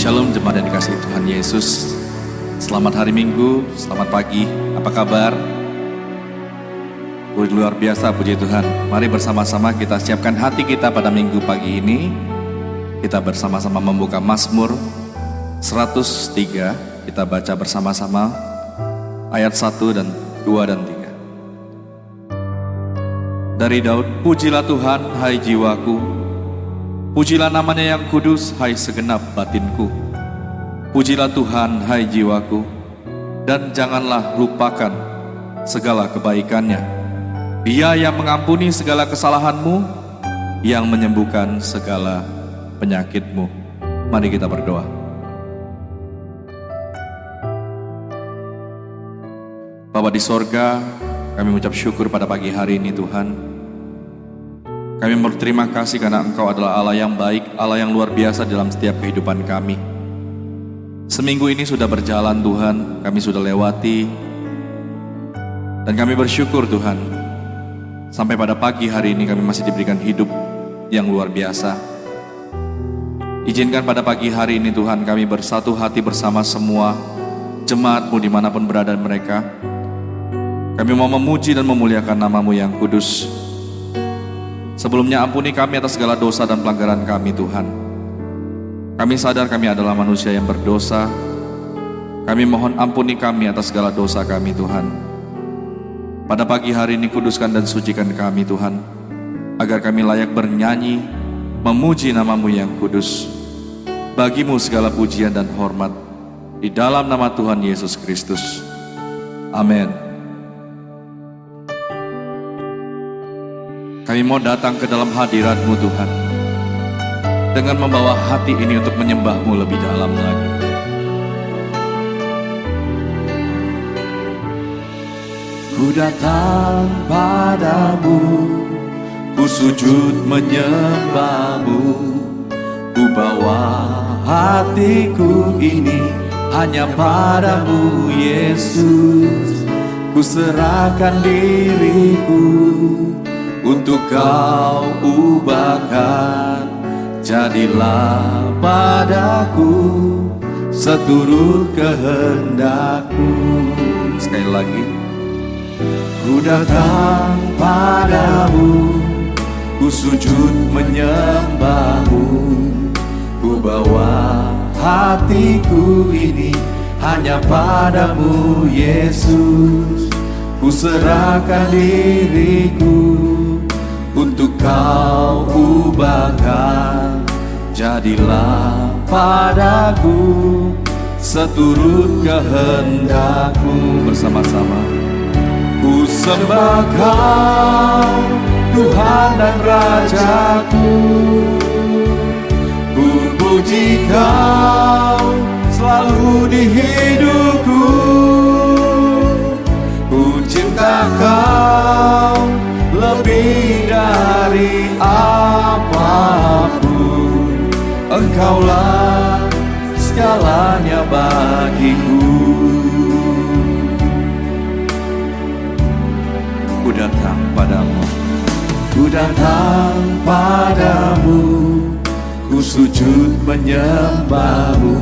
Shalom jemaat yang dikasihi Tuhan Yesus. Selamat hari Minggu, selamat pagi, apa kabar? Luar biasa, puji Tuhan. Mari bersama-sama kita siapkan hati kita pada Minggu pagi ini. Kita bersama-sama membuka Mazmur 103. Kita baca bersama-sama ayat 1 dan 2 dan 3. Dari Daud, pujilah Tuhan, hai jiwaku. Pujilah namanya yang kudus, hai segenap batinku. Pujilah Tuhan, hai jiwaku, dan janganlah lupakan segala kebaikannya. Dia yang mengampuni segala kesalahanmu, yang menyembuhkan segala penyakitmu. Mari kita berdoa. Bapa di sorga, kami mengucap syukur pada pagi hari ini Tuhan. Kami berterima kasih karena Engkau adalah Allah yang baik, Allah yang luar biasa dalam setiap kehidupan kami. Seminggu ini sudah berjalan Tuhan, kami sudah lewati. Dan kami bersyukur Tuhan, sampai pada pagi hari ini kami masih diberikan hidup yang luar biasa. Izinkan pada pagi hari ini Tuhan kami bersatu hati bersama semua jemaat-Mu dimanapun berada mereka. Kami mau memuji dan memuliakan nama-Mu yang kudus. Sebelumnya ampuni kami atas segala dosa dan pelanggaran kami Tuhan. Kami sadar kami adalah manusia yang berdosa. Kami mohon ampuni kami atas segala dosa kami Tuhan. Pada pagi hari ini kuduskan dan sucikan kami Tuhan, agar kami layak bernyanyi, memuji nama-Mu yang kudus. Bagi-Mu segala pujian dan hormat, di dalam nama Tuhan Yesus Kristus. Amin. Kami mau datang ke dalam hadirat-Mu Tuhan, dengan membawa hati ini untuk menyembah-Mu lebih dalam lagi. Ku datang padamu, ku sujud menyembah-Mu, ku bawa hatiku ini hanya padamu Yesus. Ku serahkan diriku untuk Kau ubahkan, jadilah padaku seturut kehendak-Mu. Sekali lagi. Ku datang padamu, ku sujud menyembah-Mu, ku bawa hatiku ini hanya padamu Yesus. Ku serahkan diriku untuk Kau ubahkan, jadilah padaku seturut kehendak-Mu. Bersama-sama. Ku sembah Kau, Tuhan dan Rajaku. Ku puji Kau selalu di hidupku. Ku cinta Kau lebih dari apapun. Engkaulah segalanya bagiku. Ku datang padamu, ku datang padamu, ku sujud menyembah-Mu,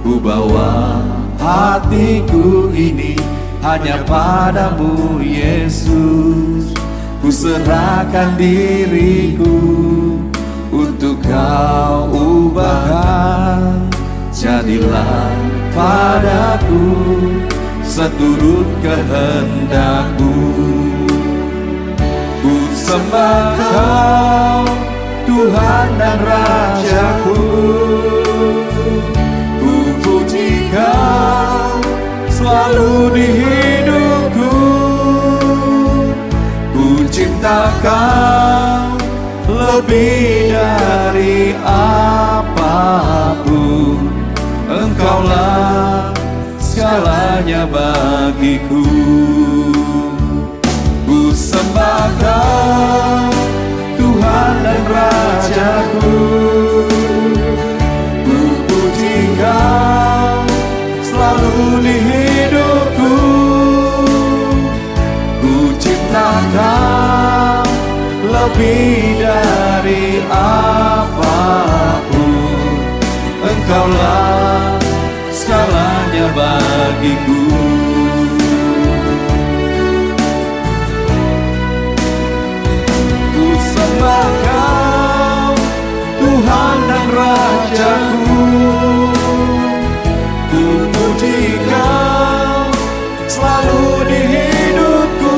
ku bawa hatiku ini hanya padamu Yesus. Ku serahkan diriku untuk Kau ubahkan, jadilah padaku seturut kehendak-Mu. Ku sembah Kau, Tuhan dan Rajaku. Ku puji Kau selalu di hidupku. Ku cinta Kau lebih dari apapun. Engkaulah segalanya bagiku. Ku sembah Kau, Tuhan dan Rajaku. Ku puji Kau selalu di hidupku. Ku cinta Kau lebih dari apapun. Engkau Engkaulah segalanya bagiku. Ku sembah Kau, Tuhan dan Rajaku. Ku puji Kau selalu di hidupku.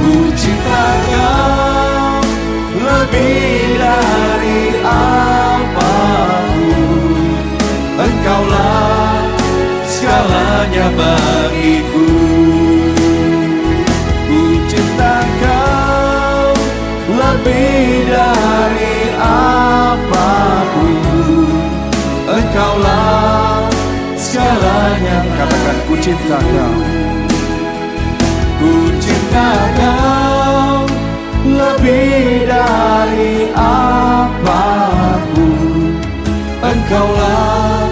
Ku cinta Kau lebih dari apapun. Engkaulah segalanya bagiku. Ku cinta Kau lebih dari apapun. Engkaulah segalanya. Katakan, ku cinta Kau. Ku cinta Kau lebih dari apapun. Engkaulah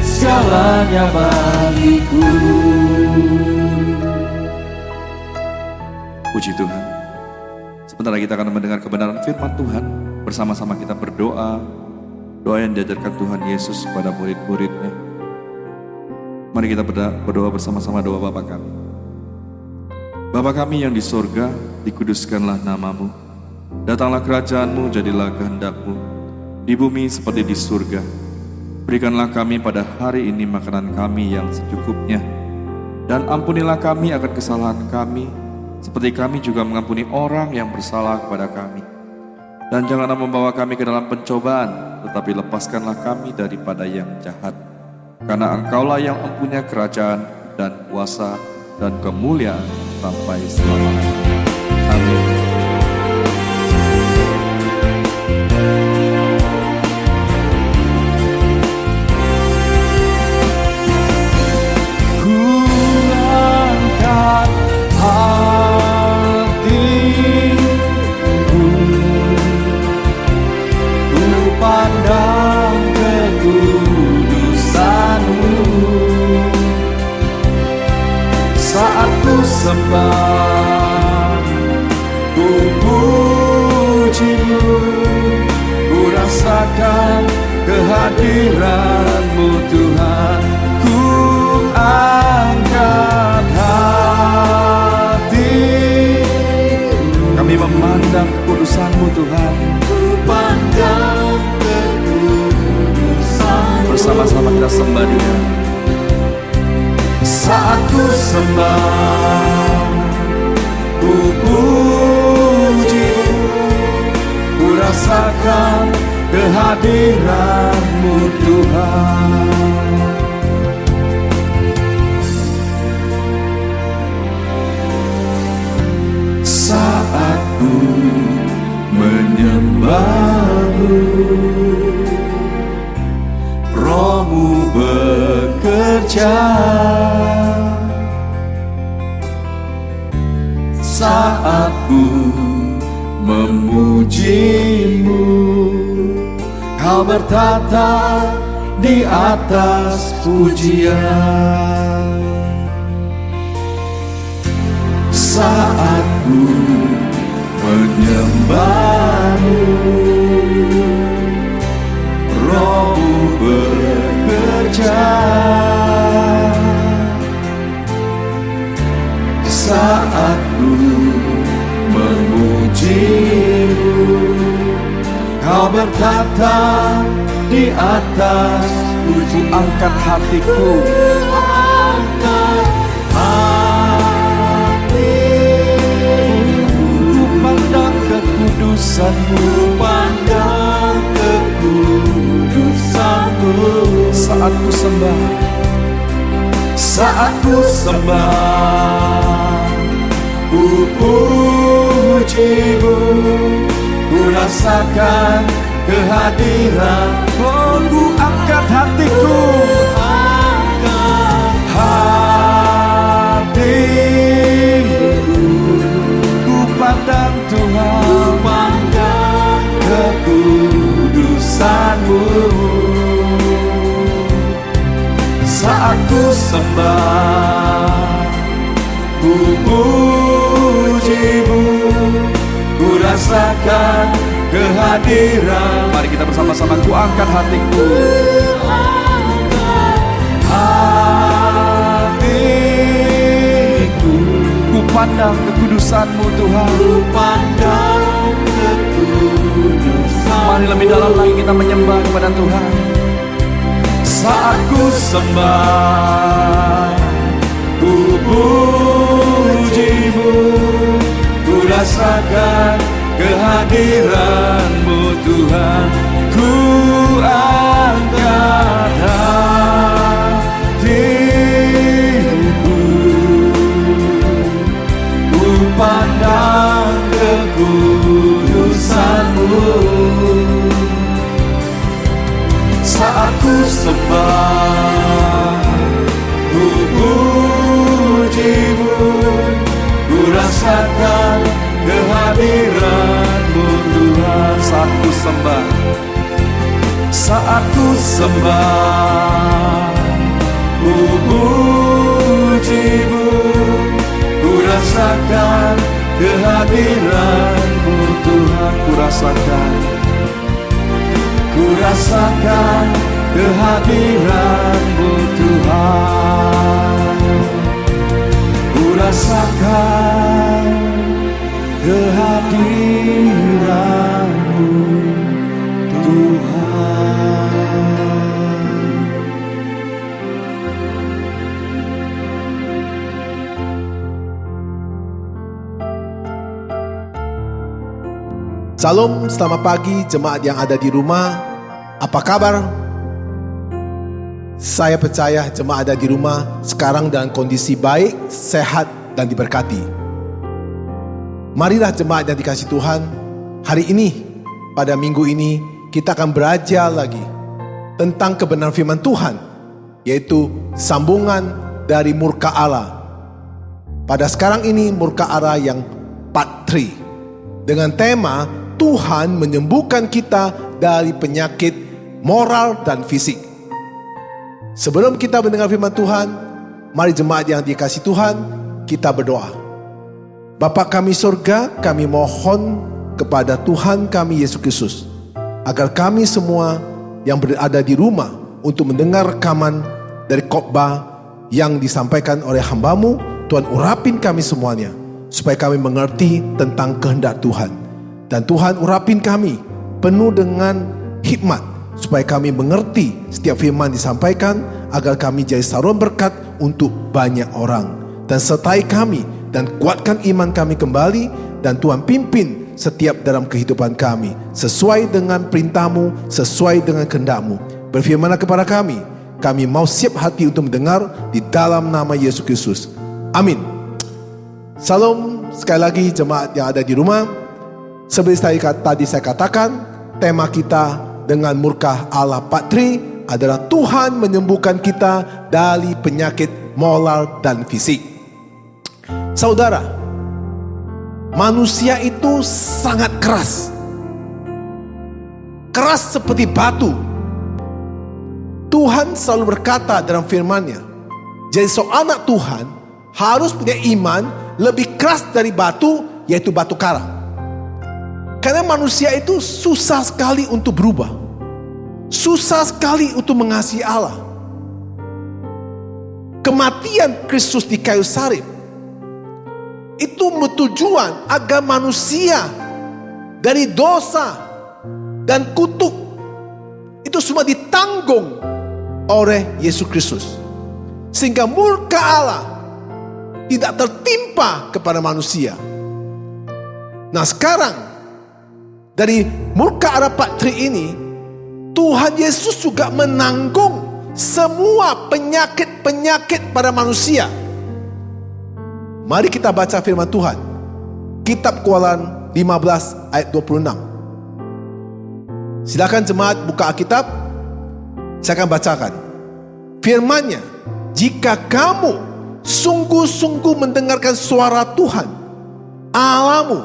segalanya bagiku. Puji Tuhan. Sebentar lagi kita akan mendengar kebenaran firman Tuhan. Bersama-sama kita berdoa, doa yang diajarkan Tuhan Yesus kepada murid-muridnya. Mari kita berdoa bersama-sama doa Bapa kami. Bapa kami yang di sorga, dikuduskanlah namamu. Datanglah kerajaanmu, jadilah kehendak-mu di bumi seperti di surga. Berikanlah kami pada hari ini makanan kami yang secukupnya. Dan ampunilah kami akan kesalahan kami, seperti kami juga mengampuni orang yang bersalah kepada kami. Dan janganlah membawa kami ke dalam pencobaan, tetapi lepaskanlah kami daripada yang jahat. Karena Engkaulah yang mempunyai kerajaan dan kuasa dan kemuliaan sampai selamanya. Amin. Ku angkat hatiku, ku pandang kekudusan-Mu. Saat ku sembah, ku puji-Mu, ku rasakan kehadiran-Mu Tuhan. Ku angkat hati, kami memandang kekudusan-Mu Tuhan. Ku pandang kekudusan-Mu. Bersama-sama kita sembah Dia. Saat ku sembah, ku puji, ku rasakan kehadiran-Mu Tuhan. Saat ku menyembah-Mu, Roh-Mu bekerja. Saat ku memuji-Mu, Kau bertata di atas pujian. Saat ku menyembah-Mu, Roh-Mu bekerja. Saat ku memuji-Mu, Kau bertata di atas puji. Angkat hatiku, angkat hatiku, ku pandang kekudusan-Mu, pandang kekudusan-Mu. Saat ku sembah, saat ku sembah, ku puji-Mu, ku rasakan kehadiran. Oh, ku angkat hatiku, angkat hatiku, ku pandang Tuhan, ku pandang kekudusan-Mu. Saat ku sembah, ku puji-Mu, ku rasakan kehadiran. Mari kita bersama-sama, ku angkat hatiku. Hatiku, ku pandang kekudusan-Mu Tuhan. Ku pandang kekudusan. Mari lebih dalam lagi kita menyembah kepada Tuhan. Saat ku sembah, ku puji-Mu, ku rasakan kehadiran-Mu Tuhan. Ku angkat hatiku, ku pandang kekudusan-Mu. Saat ku sembah, ku puji-Mu, ku rasakan kehadiran-Mu Tuhan. Saat ku sembah, saat ku sembah, ku puji-Mu, ku rasakan kehadiran-Mu Tuhan. Ku rasakan, ku rasakan kehadiran-Mu Tuhan. Ku rasakan kehadiran-Mu Tuhan. Salam, selamat pagi jemaat yang ada di rumah. Apa kabar? Saya percaya jemaat ada di rumah sekarang dalam kondisi baik, sehat dan diberkati. Marilah jemaat yang dikasihi Tuhan, hari ini, pada minggu ini, kita akan belajar lagi tentang kebenaran firman Tuhan, yaitu sambungan dari murka Allah. Pada sekarang ini murka Allah yang part 3 dengan tema Tuhan menyembuhkan kita dari penyakit moral dan fisik. Sebelum kita mendengar firman Tuhan, mari jemaat yang dikasihi Tuhan, kita berdoa. Bapa kami surga, kami mohon kepada Tuhan kami Yesus Kristus, agar kami semua yang berada di rumah untuk mendengar rekaman dari khotbah yang disampaikan oleh hamba-Mu, Tuhan urapin kami semuanya, supaya kami mengerti tentang kehendak Tuhan. Dan Tuhan urapin kami penuh dengan hikmat, supaya kami mengerti setiap firman disampaikan, agar kami jadi saluran berkat untuk banyak orang. Dan sertai kami dan kuatkan iman kami kembali, dan Tuhan pimpin setiap dalam kehidupan kami sesuai dengan perintah-Mu, sesuai dengan kehendak-Mu. Berfirmanlah kepada kami, kami mau siap hati untuk mendengar di dalam nama Yesus Kristus. Amin. Salam sekali lagi jemaat yang ada di rumah. Seperti tadi saya katakan, tema kita dengan murka Allah part 3 adalah Tuhan menyembuhkan kita dari penyakit moral dan fisik. Saudara, manusia itu sangat keras. Keras seperti batu. Tuhan selalu berkata dalam firman-Nya, jadi seorang anak Tuhan harus punya iman lebih keras dari batu, yaitu batu karang. Karena manusia itu susah sekali untuk berubah. Susah sekali untuk mengasihi Allah. Kematian Kristus di kayu salib itu bertujuan agar manusia dari dosa dan kutuk itu semua ditanggung oleh Yesus Kristus. Sehingga murka Allah tidak tertimpa kepada manusia. Nah sekarang, dari murka Allah part 3 ini, Tuhan Yesus juga menanggung semua penyakit-penyakit pada manusia. Mari kita baca firman Tuhan. Kitab Keluaran 15 ayat 26. Silakan jemaat buka Alkitab. Saya akan bacakan. Firman-Nya, jika kamu sungguh-sungguh mendengarkan suara Tuhan Allahmu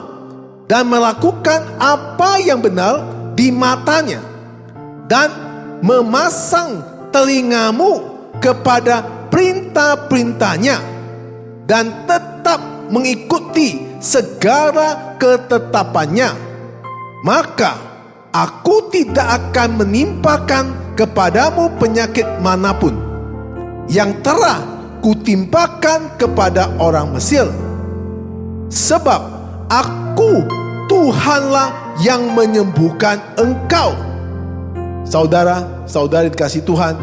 dan melakukan apa yang benar di matanya, dan memasang telingamu kepada perintah-perintahnya, dan tetap mengikuti segala ketetapannya, maka aku tidak akan menimpakan kepadamu penyakit manapun yang telah kutimpakan kepada orang Mesir. Sebab aku Tuhanlah yang menyembuhkan engkau. Saudara-saudari dikasihi Tuhan,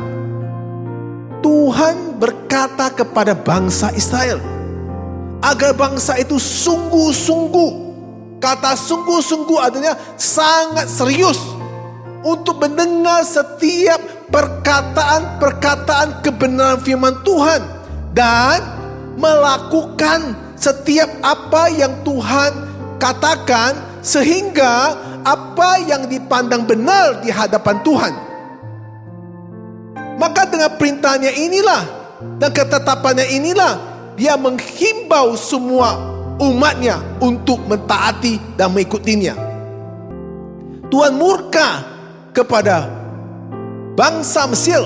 Tuhan berkata kepada bangsa Israel agar bangsa itu sungguh-sungguh. Kata sungguh-sungguh artinya sangat serius untuk mendengar setiap perkataan-perkataan kebenaran firman Tuhan dan melakukan setiap apa yang Tuhan katakan, sehingga apa yang dipandang benar di hadapan Tuhan. Maka dengan perintahnya inilah dan ketetapannya inilah dia menghimbau semua umatnya untuk mentaati dan mengikutinya. Tuhan murka kepada bangsa Mesir,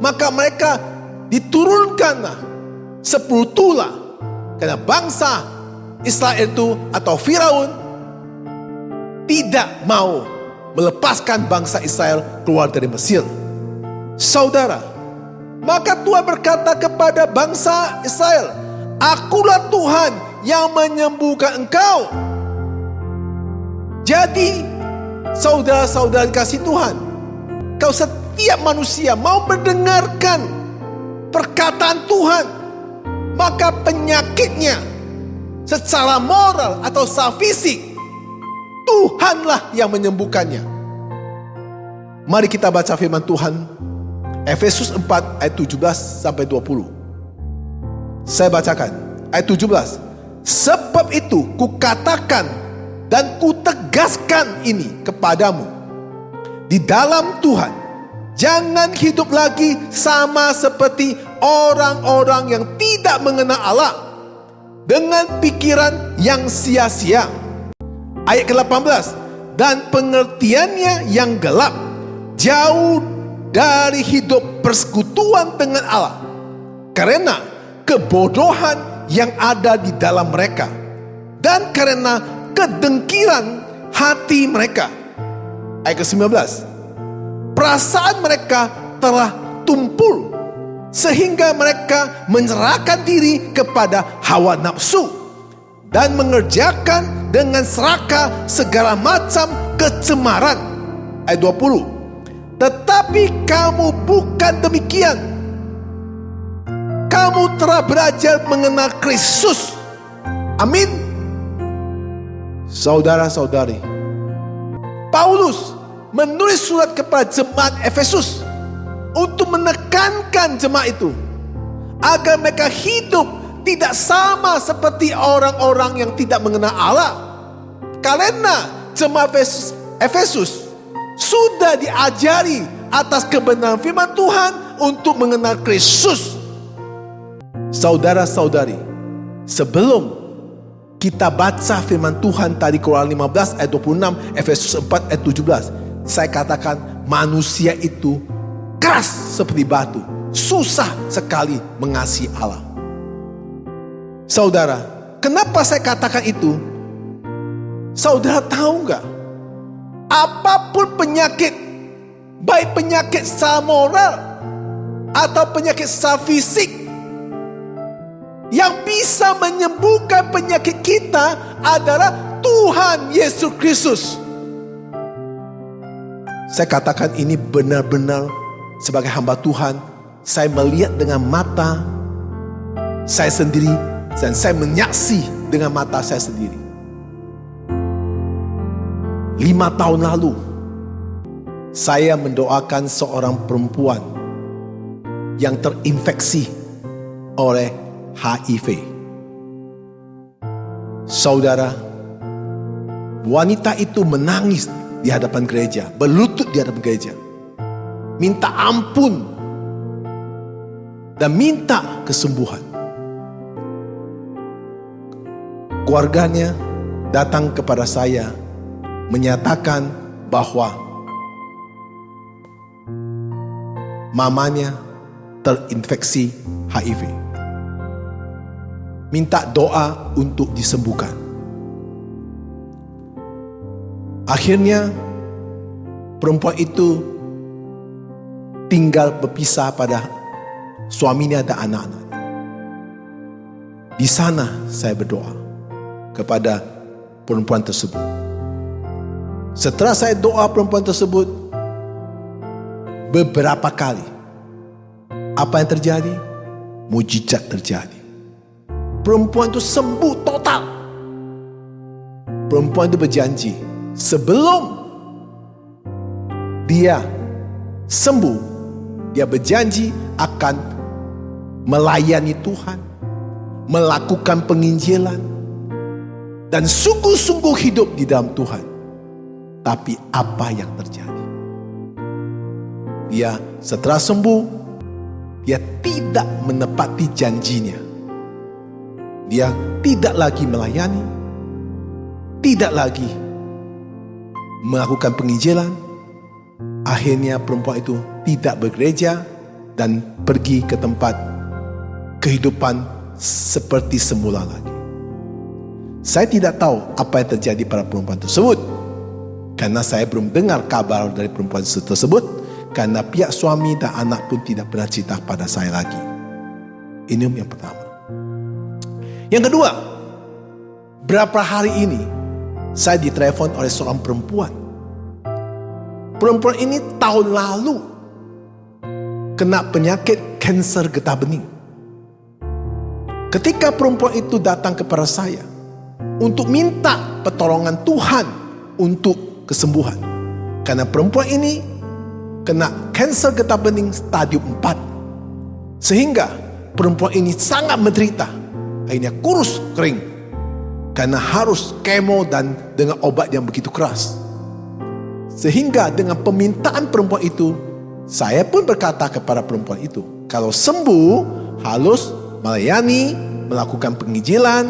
maka mereka diturunkanlah 10 tulah, karena bangsa Israel itu atau Firaun tidak mau melepaskan bangsa Israel keluar dari Mesir. Saudara, maka Tuhan berkata kepada bangsa Israel, akulah Tuhan yang menyembuhkan engkau. Jadi saudara-saudara kasih Tuhan, kau setiap manusia mau mendengarkan perkataan Tuhan, maka penyakitnya secara moral atau secara fisik Tuhanlah yang menyembuhkannya. Mari kita baca firman Tuhan Efesus 4 ayat 17 sampai 20. Saya bacakan ayat 17. Sebab itu kukatakan dan kutegaskan ini kepadamu di dalam Tuhan, jangan hidup lagi sama seperti orang-orang yang tidak mengenal Allah dengan pikiran yang sia-sia. Ayat ke-18, dan pengertiannya yang gelap, jauh dari hidup persekutuan dengan Allah, karena kebodohan yang ada di dalam mereka, dan karena kedengkiran hati mereka. Ayat ke-19, perasaan mereka telah tumpul, sehingga mereka menyerahkan diri kepada hawa nafsu, dan mengerjakan dengan serakah segala macam kecemaran. Ayat 20, tetapi kamu bukan demikian. Kamu telah belajar mengenal Kristus. Amin. Saudara-saudari, Paulus menulis surat kepada jemaat Efesus untuk menekankan jemaat itu agar mereka hidup tidak sama seperti orang-orang yang tidak mengenal Allah. Karena jemaat Efesus sudah diajari atas kebenaran firman Tuhan untuk mengenal Kristus. Saudara-saudari, sebelum kita baca firman Tuhan tadi Keluaran 15 ayat 26, Efesus 4 ayat 17, saya katakan manusia itu keras seperti batu, susah sekali mengasihi Allah. Saudara, kenapa saya katakan itu? Saudara tahu nggak? Apapun penyakit, baik penyakit secara moral atau penyakit secara fisik, yang bisa menyembuhkan penyakit kita adalah Tuhan Yesus Kristus. Saya katakan ini benar-benar sebagai hamba Tuhan. Saya melihat dengan mata saya sendiri dan saya menyaksi dengan mata saya sendiri. 5 tahun lalu saya mendoakan seorang perempuan yang terinfeksi oleh HIV. Saudara, wanita itu menangis di hadapan gereja, berlutut di hadapan gereja, minta ampun dan minta kesembuhan. Keluarganya datang kepada saya menyatakan bahwa mamanya terinfeksi HIV. Minta doa untuk disembuhkan. Akhirnya perempuan itu tinggal berpisah pada suaminya dan anak-anak. Di sana saya berdoa kepada perempuan tersebut. Setelah saya doa perempuan tersebut beberapa kali, apa yang terjadi? Mujizat terjadi. Perempuan itu sembuh total. Perempuan itu berjanji sebelum dia sembuh, dia berjanji akan melayani Tuhan, melakukan penginjilan, dan sungguh-sungguh hidup di dalam Tuhan. Tapi apa yang terjadi? Dia setelah sembuh, dia tidak menepati janjinya. Dia tidak lagi melayani, tidak lagi melakukan penginjilan. Akhirnya perempuan itu tidak bergereja dan pergi ke tempat kehidupan seperti semula lagi. Saya tidak tahu apa yang terjadi pada perempuan tersebut, karena saya belum dengar kabar dari perempuan tersebut, karena pihak suami dan anak pun tidak pernah cerita pada saya lagi. Ini yang pertama. Yang kedua, berapa hari ini saya ditelepon oleh seorang perempuan. Perempuan ini tahun lalu kena penyakit kanser getah bening. Ketika perempuan itu datang kepada saya untuk minta pertolongan Tuhan untuk kesembuhan, karena perempuan ini kena kanser getah bening stadium 4, sehingga perempuan ini sangat menderita, akhirnya kurus kering karena harus kemo dan dengan obat yang begitu keras. Sehingga dengan permintaan perempuan itu, saya pun berkata kepada perempuan itu, kalau sembuh harus melayani, melakukan penginjilan,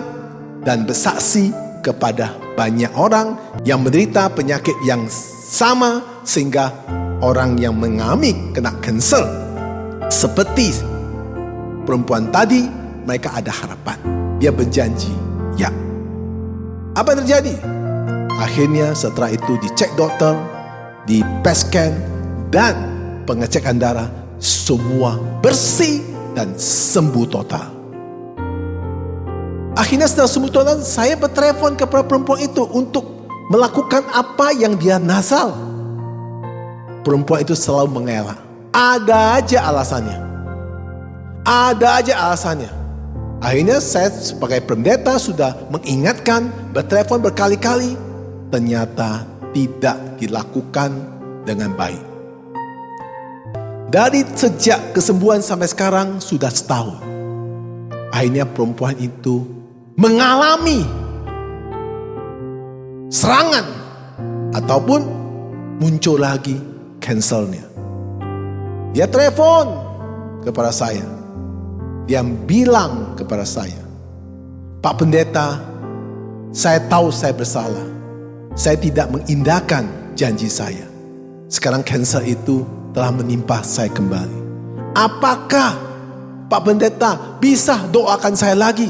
dan bersaksi kepada banyak orang yang menderita penyakit yang sama, sehingga orang yang mengalami kena kanser seperti perempuan tadi, mereka ada harapan. Dia berjanji, ya. Apa yang terjadi? Akhirnya setelah itu dicek dokter, di PET scan dan pengecekan darah, semua bersih dan sembuh total. Akhirnya setelah sembuh total, saya bertelefon kepada perempuan itu untuk melakukan apa yang dia nazar. Perempuan itu selalu mengelak. Ada aja alasannya. Ada aja alasannya. Akhirnya saya sebagai pendeta sudah mengingatkan, bertelefon berkali-kali. Ternyata tidak dilakukan dengan baik. Dari sejak kesembuhan sampai sekarang sudah setahun. Akhirnya perempuan itu mengalami serangan ataupun muncul lagi kansernya. Dia telepon kepada saya. Dia bilang kepada saya, Pak Pendeta, saya tahu saya bersalah. Saya tidak mengindahkan janji saya. Sekarang kanser itu telah menimpa saya kembali. Apakah Pak Pendeta bisa doakan saya lagi?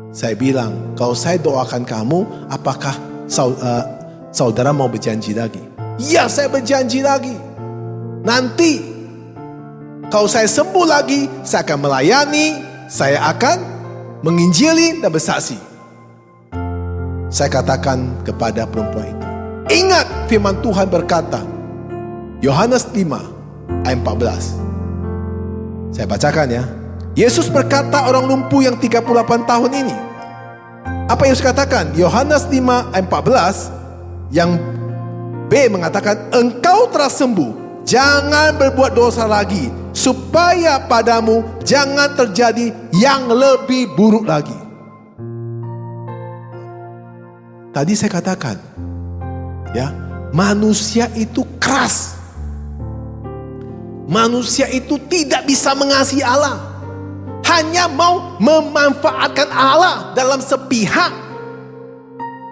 Saya bilang, kalau saya doakan kamu, apakah saudara mau berjanji lagi? Ya, saya berjanji lagi. Nanti kalau saya sembuh lagi, saya akan melayani, saya akan menginjili dan bersaksi. Saya katakan kepada perempuan itu, ingat firman Tuhan berkata, Yohanes 5 ayat 14. Saya bacakan ya. Yesus berkata orang lumpuh yang 38 tahun ini. Apa Yesus katakan? Yohanes 5 ayat 14. Yang B mengatakan, engkau telah sembuh, jangan berbuat dosa lagi, supaya padamu jangan terjadi yang lebih buruk lagi. Tadi saya katakan, ya, manusia itu keras. Manusia itu tidak bisa mengasihi Allah. Hanya mau memanfaatkan Allah dalam sepihak.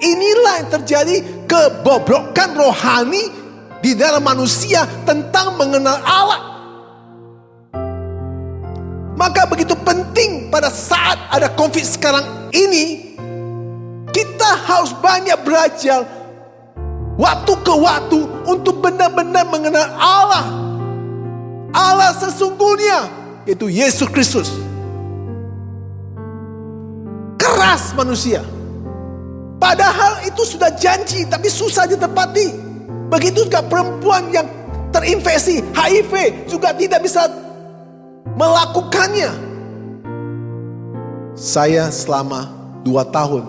Inilah yang terjadi, kebobrokan rohani di dalam manusia tentang mengenal Allah. Maka begitu penting pada saat ada konflik sekarang ini, kita harus banyak belajar waktu ke waktu untuk benar-benar mengenal Allah. Allah sesungguhnya, yaitu Yesus Kristus. Keras manusia. Padahal itu sudah janji, tapi susah ditepati. Begitu juga perempuan yang terinfeksi HIV juga tidak bisa melakukannya. Saya selama 2 tahun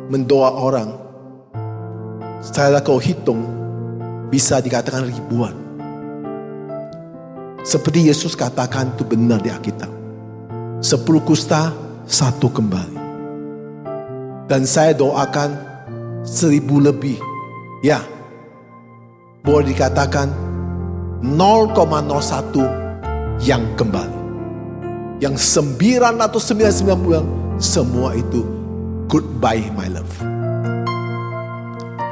mendoa orang, saya kalau hitung bisa dikatakan ribuan. Seperti Yesus katakan itu benar di Alkitab. 10 kusta, 1 kembali. Dan saya doakan 1000 lebih. Ya, boleh dikatakan 0,01 yang kembali. Yang 999 semua itu goodbye my love.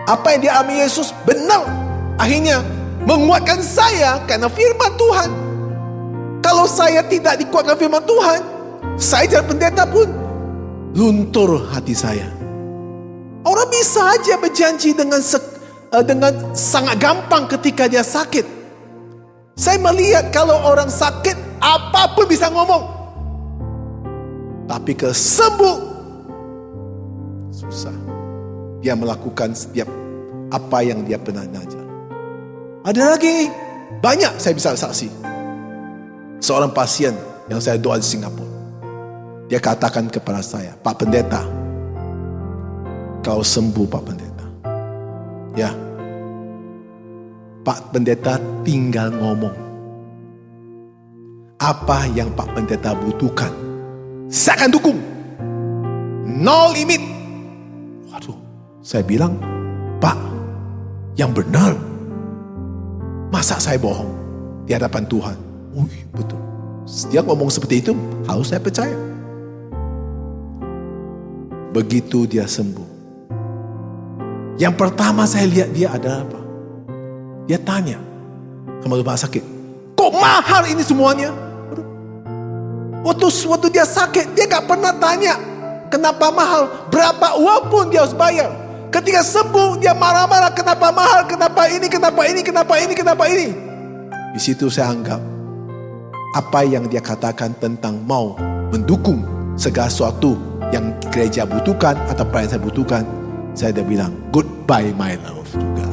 Apa yang dialami Yesus benar. Akhirnya menguatkan saya karena firman Tuhan. Kalau saya tidak dikuatkan firman Tuhan, saya jadi pendeta pun luntur hati saya. Orang bisa aja berjanji dengan sangat gampang ketika dia sakit. Saya melihat kalau orang sakit apapun bisa ngomong. Tapi ke sembuh susah. Dia melakukan setiap apa yang dia pernah belajar. Ada lagi banyak saya bisa saksi. Seorang pasien yang saya doa di Singapura. Dia katakan kepada saya, Pak Pendeta, kau sembuh Pak Pendeta. Ya, Pak Pendeta tinggal ngomong. Apa yang Pak Pendeta butuhkan, saya akan dukung. No limit. Waduh, saya bilang, Pak, yang benar. Masa saya bohong di hadapan Tuhan? Betul. Dia ngomong seperti itu, harus saya percaya. Begitu dia sembuh, yang pertama saya lihat dia adalah apa? Dia tanya sama rumah sakit, kok mahal ini semuanya? Waktu dia sakit, dia gak pernah tanya kenapa mahal, berapa uang pun dia harus bayar. Ketika sembuh, dia marah-marah, kenapa mahal, kenapa ini, kenapa ini, kenapa ini, kenapa ini. Di situ saya anggap apa yang dia katakan tentang mau mendukung segala sesuatu yang gereja butuhkan atau apa yang saya butuhkan, saya dah bilang goodbye my love juga.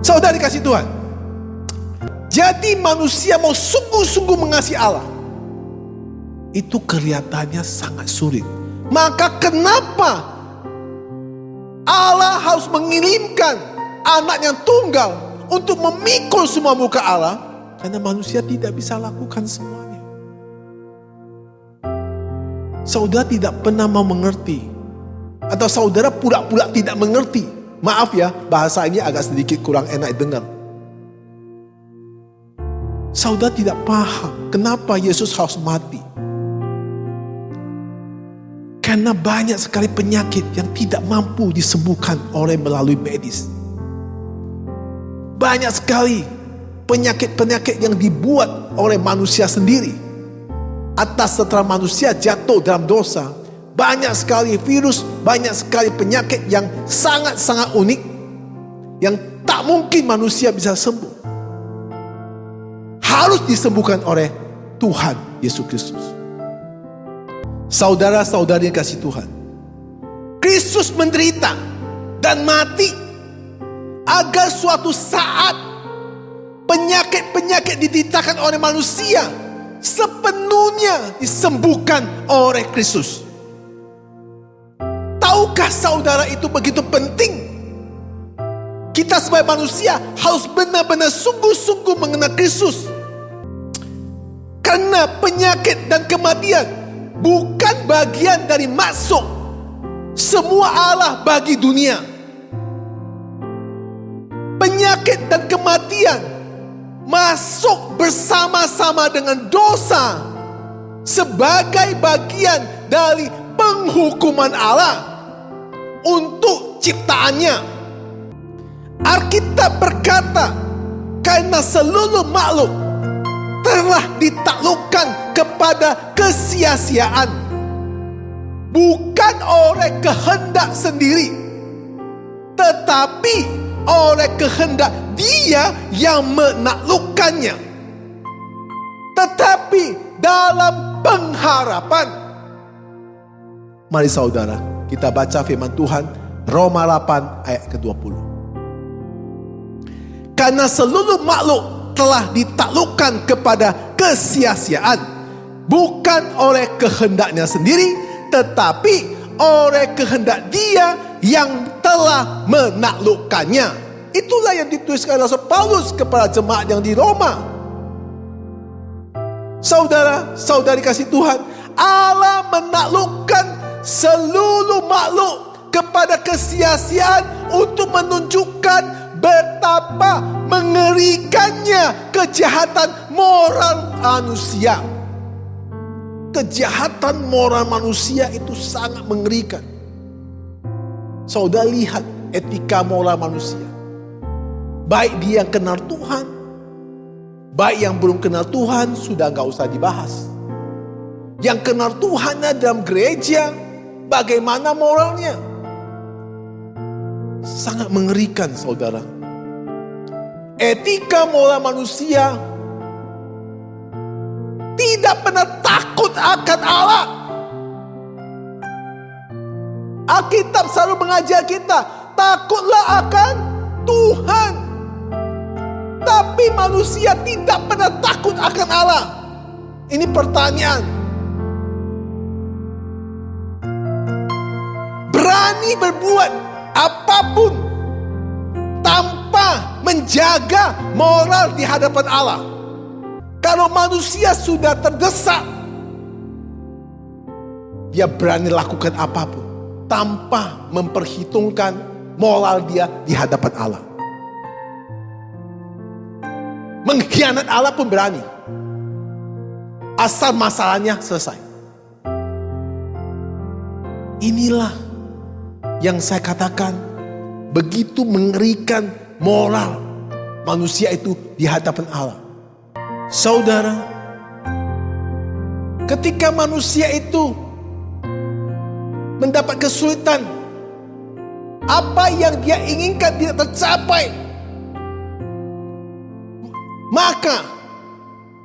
Saudara dikasih Tuhan, jadi manusia mau sungguh-sungguh mengasihi Allah, itu kelihatannya sangat sulit. Maka kenapa Allah harus mengirimkan anak yang tunggal untuk memikul semua muka Allah? Karena manusia tidak bisa lakukan semuanya. Saudara tidak pernah mau mengerti, atau saudara pura-pura tidak mengerti. Maaf ya, bahasa ini agak sedikit kurang enak dengar. Saudara tidak paham kenapa Yesus harus mati. Karena banyak sekali penyakit yang tidak mampu disembuhkan oleh melalui medis. Banyak sekali penyakit-penyakit yang dibuat oleh manusia sendiri. Atas setelah manusia jatuh dalam dosa, banyak sekali virus, banyak sekali penyakit yang sangat-sangat unik, yang tak mungkin manusia bisa sembuh. Harus disembuhkan oleh Tuhan Yesus Kristus. Saudara-saudari yang kasih Tuhan, Kristus menderita dan mati agar suatu saat penyakit-penyakit dideritakan oleh manusia sepenuhnya disembuhkan oleh Kristus. Tahukah saudara itu begitu penting? Kita sebagai manusia harus benar-benar sungguh-sungguh mengenal Kristus. Karena penyakit dan kematian bukan bagian dari maksud semua Allah bagi dunia. Penyakit dan kematian masuk bersama-sama dengan dosa sebagai bagian dari penghukuman Allah untuk ciptaannya. Alkitab berkata, karena seluruh makhluk telah ditaklukkan kepada kesia-siaan, bukan oleh kehendak sendiri, tetapi oleh kehendak Dia yang menaklukkannya, tetapi dalam pengharapan. Mari saudara, kita baca firman Tuhan Roma 8 ayat ke-20. Karena seluruh makhluk telah ditaklukkan kepada kesia-siaan, bukan oleh kehendaknya sendiri, tetapi oleh kehendak Dia yang telah menaklukkannya. Itulah yang dituliskan Rasul Paulus kepada jemaat yang di Roma. Saudara, saudari kasih Tuhan, Allah menaklukkan seluruh makhluk kepada kesia-siaan untuk menunjukkan betapa mengerikannya kejahatan moral manusia. Kejahatan moral manusia itu sangat mengerikan. Saudara lihat etika moral manusia. Baik dia yang kenal Tuhan, baik yang belum kenal Tuhan, sudah gak usah dibahas. Yang kenal Tuhannya dalam gereja, bagaimana moralnya? Sangat mengerikan saudara. Etika moral manusia tidak pernah takut akan Allah. Alkitab selalu mengajar kita, takutlah akan Tuhan. Tapi manusia tidak pernah takut akan Allah. Ini pertanyaan. Berani berbuat apapun tanpa menjaga moral di hadapan Allah. Kalau manusia sudah terdesak, dia berani lakukan apapun tanpa memperhitungkan moral dia di hadapan Allah. Mengkhianat Allah pun berani, asal masalahnya selesai. Inilah yang saya katakan, begitu mengerikan moral manusia itu di hadapan Allah. Saudara, ketika manusia itu mendapat kesulitan, apa yang dia inginkan tidak tercapai, maka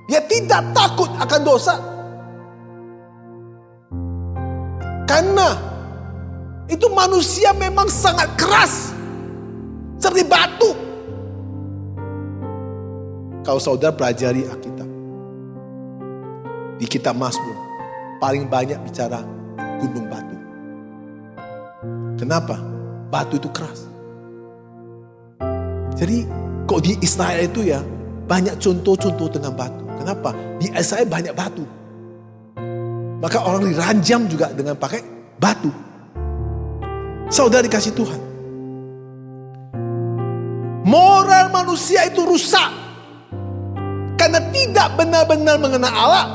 dia tidak takut akan dosa. Karena itu manusia memang sangat keras, seperti batu. Kalau saudara pelajari Alkitab, di kitab Mazmur paling banyak bicara gunung batu. Kenapa? Batu itu keras. Jadi kok di Israel itu ya banyak contoh-contoh tentang batu. Kenapa? Di Israel banyak batu. Maka orang diranjam juga dengan pakai batu. Saudara dikasih Tuhan, moral manusia itu rusak karena tidak benar-benar mengenal Allah.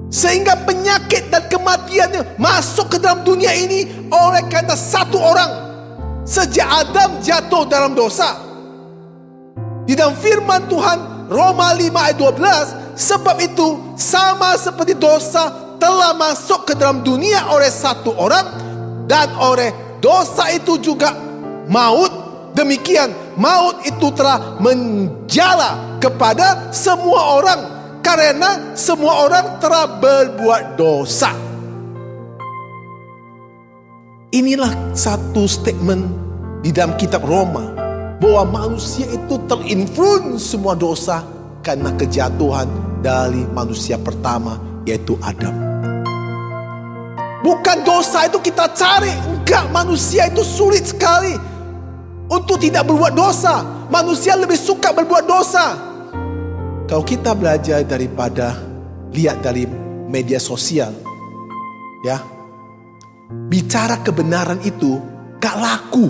Sehingga penyakit dan kematiannya masuk ke dalam dunia ini oleh karena satu orang. Sejak Adam jatuh dalam dosa. Di dalam firman Tuhan Roma 5 ayat 12, sebab itu sama seperti dosa telah masuk ke dalam dunia oleh satu orang, dan oleh dosa itu juga maut. Demikian maut itu telah menjala kepada semua orang, karena semua orang telah berbuat dosa. Inilah satu statement di dalam kitab Roma, bahwa manusia itu terinfluence semua dosa karena kejatuhan dari manusia pertama, yaitu Adam. Bukan dosa itu kita cari, enggak, manusia itu sulit sekali untuk tidak berbuat dosa. Manusia lebih suka berbuat dosa. Kalau kita belajar daripada lihat dari media sosial, ya, bicara kebenaran itu gak laku.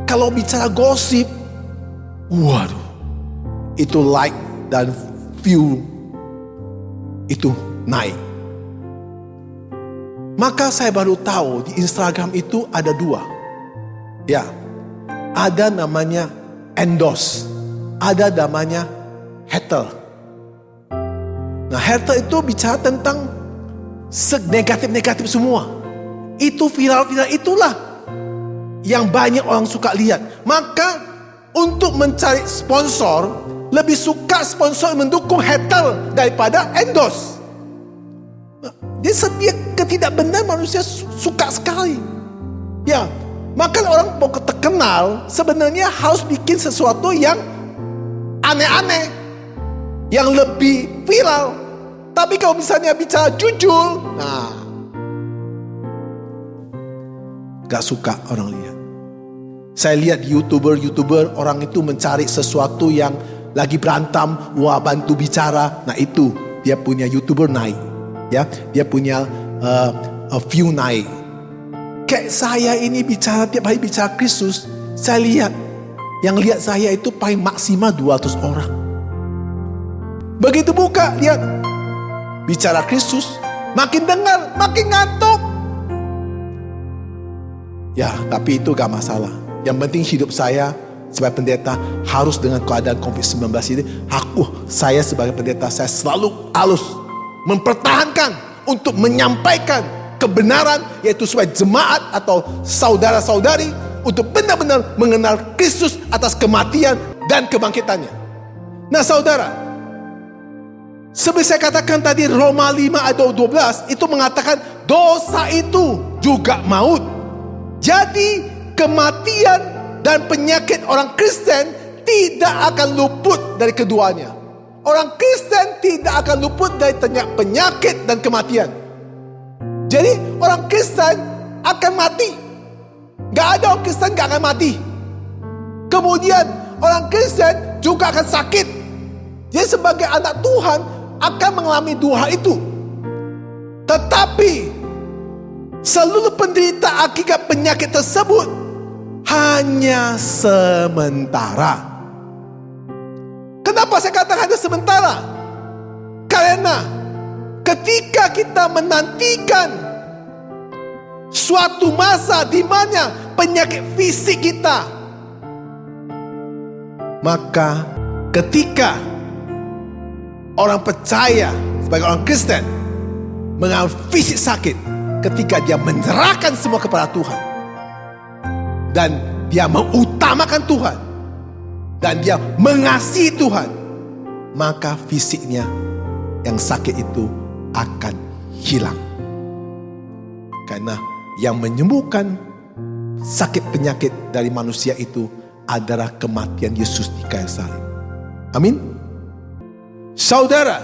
Kalau bicara gosip, waduh, itu like dan view itu naik. Maka saya baru tahu di Instagram itu ada dua. Ya, ada namanya endorse, ada namanya hater. Nah, hater itu bicara tentang negatif-negatif semua. Itu viral-viral itulah yang banyak orang suka lihat. Maka untuk mencari sponsor, lebih suka sponsor mendukung haters daripada endorse. Dia setiap ketidakbenar manusia suka sekali. Ya, maka orang mau terkenal sebenarnya harus bikin sesuatu yang aneh-aneh, yang lebih viral. Tapi kalau misalnya bicara jujur, gak suka orang lihat. Saya lihat YouTuber orang itu mencari sesuatu yang lagi berantem, bantu bicara. Nah itu dia punya YouTuber naik, ya, dia punya view naik. Kayak saya ini bicara tiap hari bicara Kristus, saya lihat yang lihat saya itu paling maksimal 200 orang. Begitu buka lihat bicara Kristus, makin dengar makin ngantuk. Ya, tapi itu gak masalah. Yang penting hidup saya sebagai pendeta harus dengan keadaan COVID-19 ini. Saya sebagai pendeta, saya selalu halus mempertahankan untuk menyampaikan kebenaran, yaitu supaya jemaat atau saudara-saudari untuk benar-benar mengenal Kristus atas kematian dan kebangkitannya. Nah saudara, seperti saya katakan tadi, Roma 5 ayat 12 itu mengatakan dosa itu juga maut. Jadi kematian dan penyakit orang Kristen tidak akan luput dari keduanya. Orang Kristen tidak akan luput dari penyakit dan kematian. Jadi orang Kristen akan mati. Gak ada orang Kristen gak akan mati. Kemudian orang Kristen juga akan sakit. Jadi sebagai anak Tuhan akan mengalami dua hal itu. Tetapi seluruh penderita akibat penyakit tersebut hanya sementara. Kenapa saya katakan hanya sementara? Karena ketika kita menantikan suatu masa di mana penyakit fisik kita, maka ketika orang percaya sebagai orang Kristen mengalami fisik sakit, ketika dia menyerahkan semua kepada Tuhan dan dia mengutamakan Tuhan dan dia mengasihi Tuhan, maka fisiknya yang sakit itu akan hilang. Karena yang menyembuhkan sakit penyakit dari manusia itu adalah kematian Yesus di kayu salib. Amin. Saudara,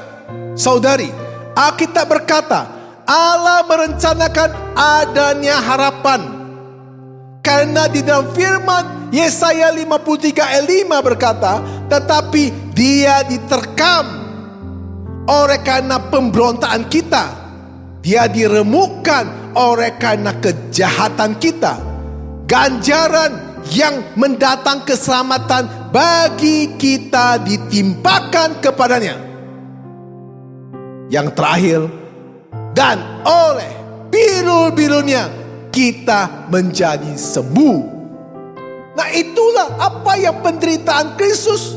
saudari, Alkitab berkata Allah merencanakan adanya harapan. Karena di dalam firman Yesaya 53 ayat 5 berkata, tetapi dia diterkam oleh karena pemberontakan kita, dia diremukkan oleh karena kejahatan kita. Ganjaran yang mendatang keselamatan bagi kita ditimpakan kepadanya. Yang terakhir, dan oleh bilur-bilurnya kita menjadi sembuh. Nah itulah apa yang penderitaan Kristus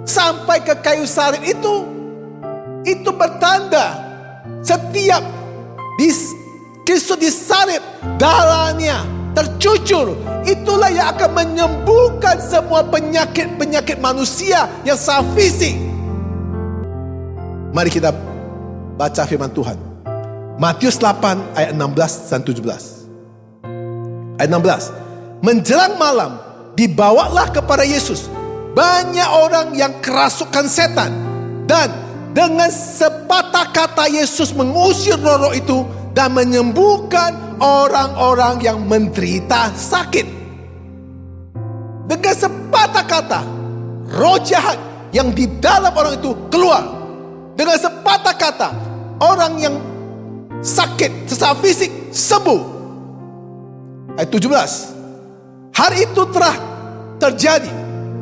sampai ke kayu salib itu. Itu bertanda setiap Kristus disalib, darahnya tercucur, itulah yang akan menyembuhkan semua penyakit-penyakit manusia yang sangat fisik. Mari kita baca firman Tuhan. Matius 8 ayat 16 dan 17. Ayat 16. Menjelang malam dibawalah kepada Yesus banyak orang yang kerasukan setan, dan dengan sepatah kata Yesus mengusir roh-roh itu dan menyembuhkan orang-orang yang menderita sakit. Dengan sepatah kata roh jahat yang di dalam orang itu keluar. Dengan sepatah kata orang yang sakit secara fisik sembuh. Ayat 17. Hari itu telah terjadi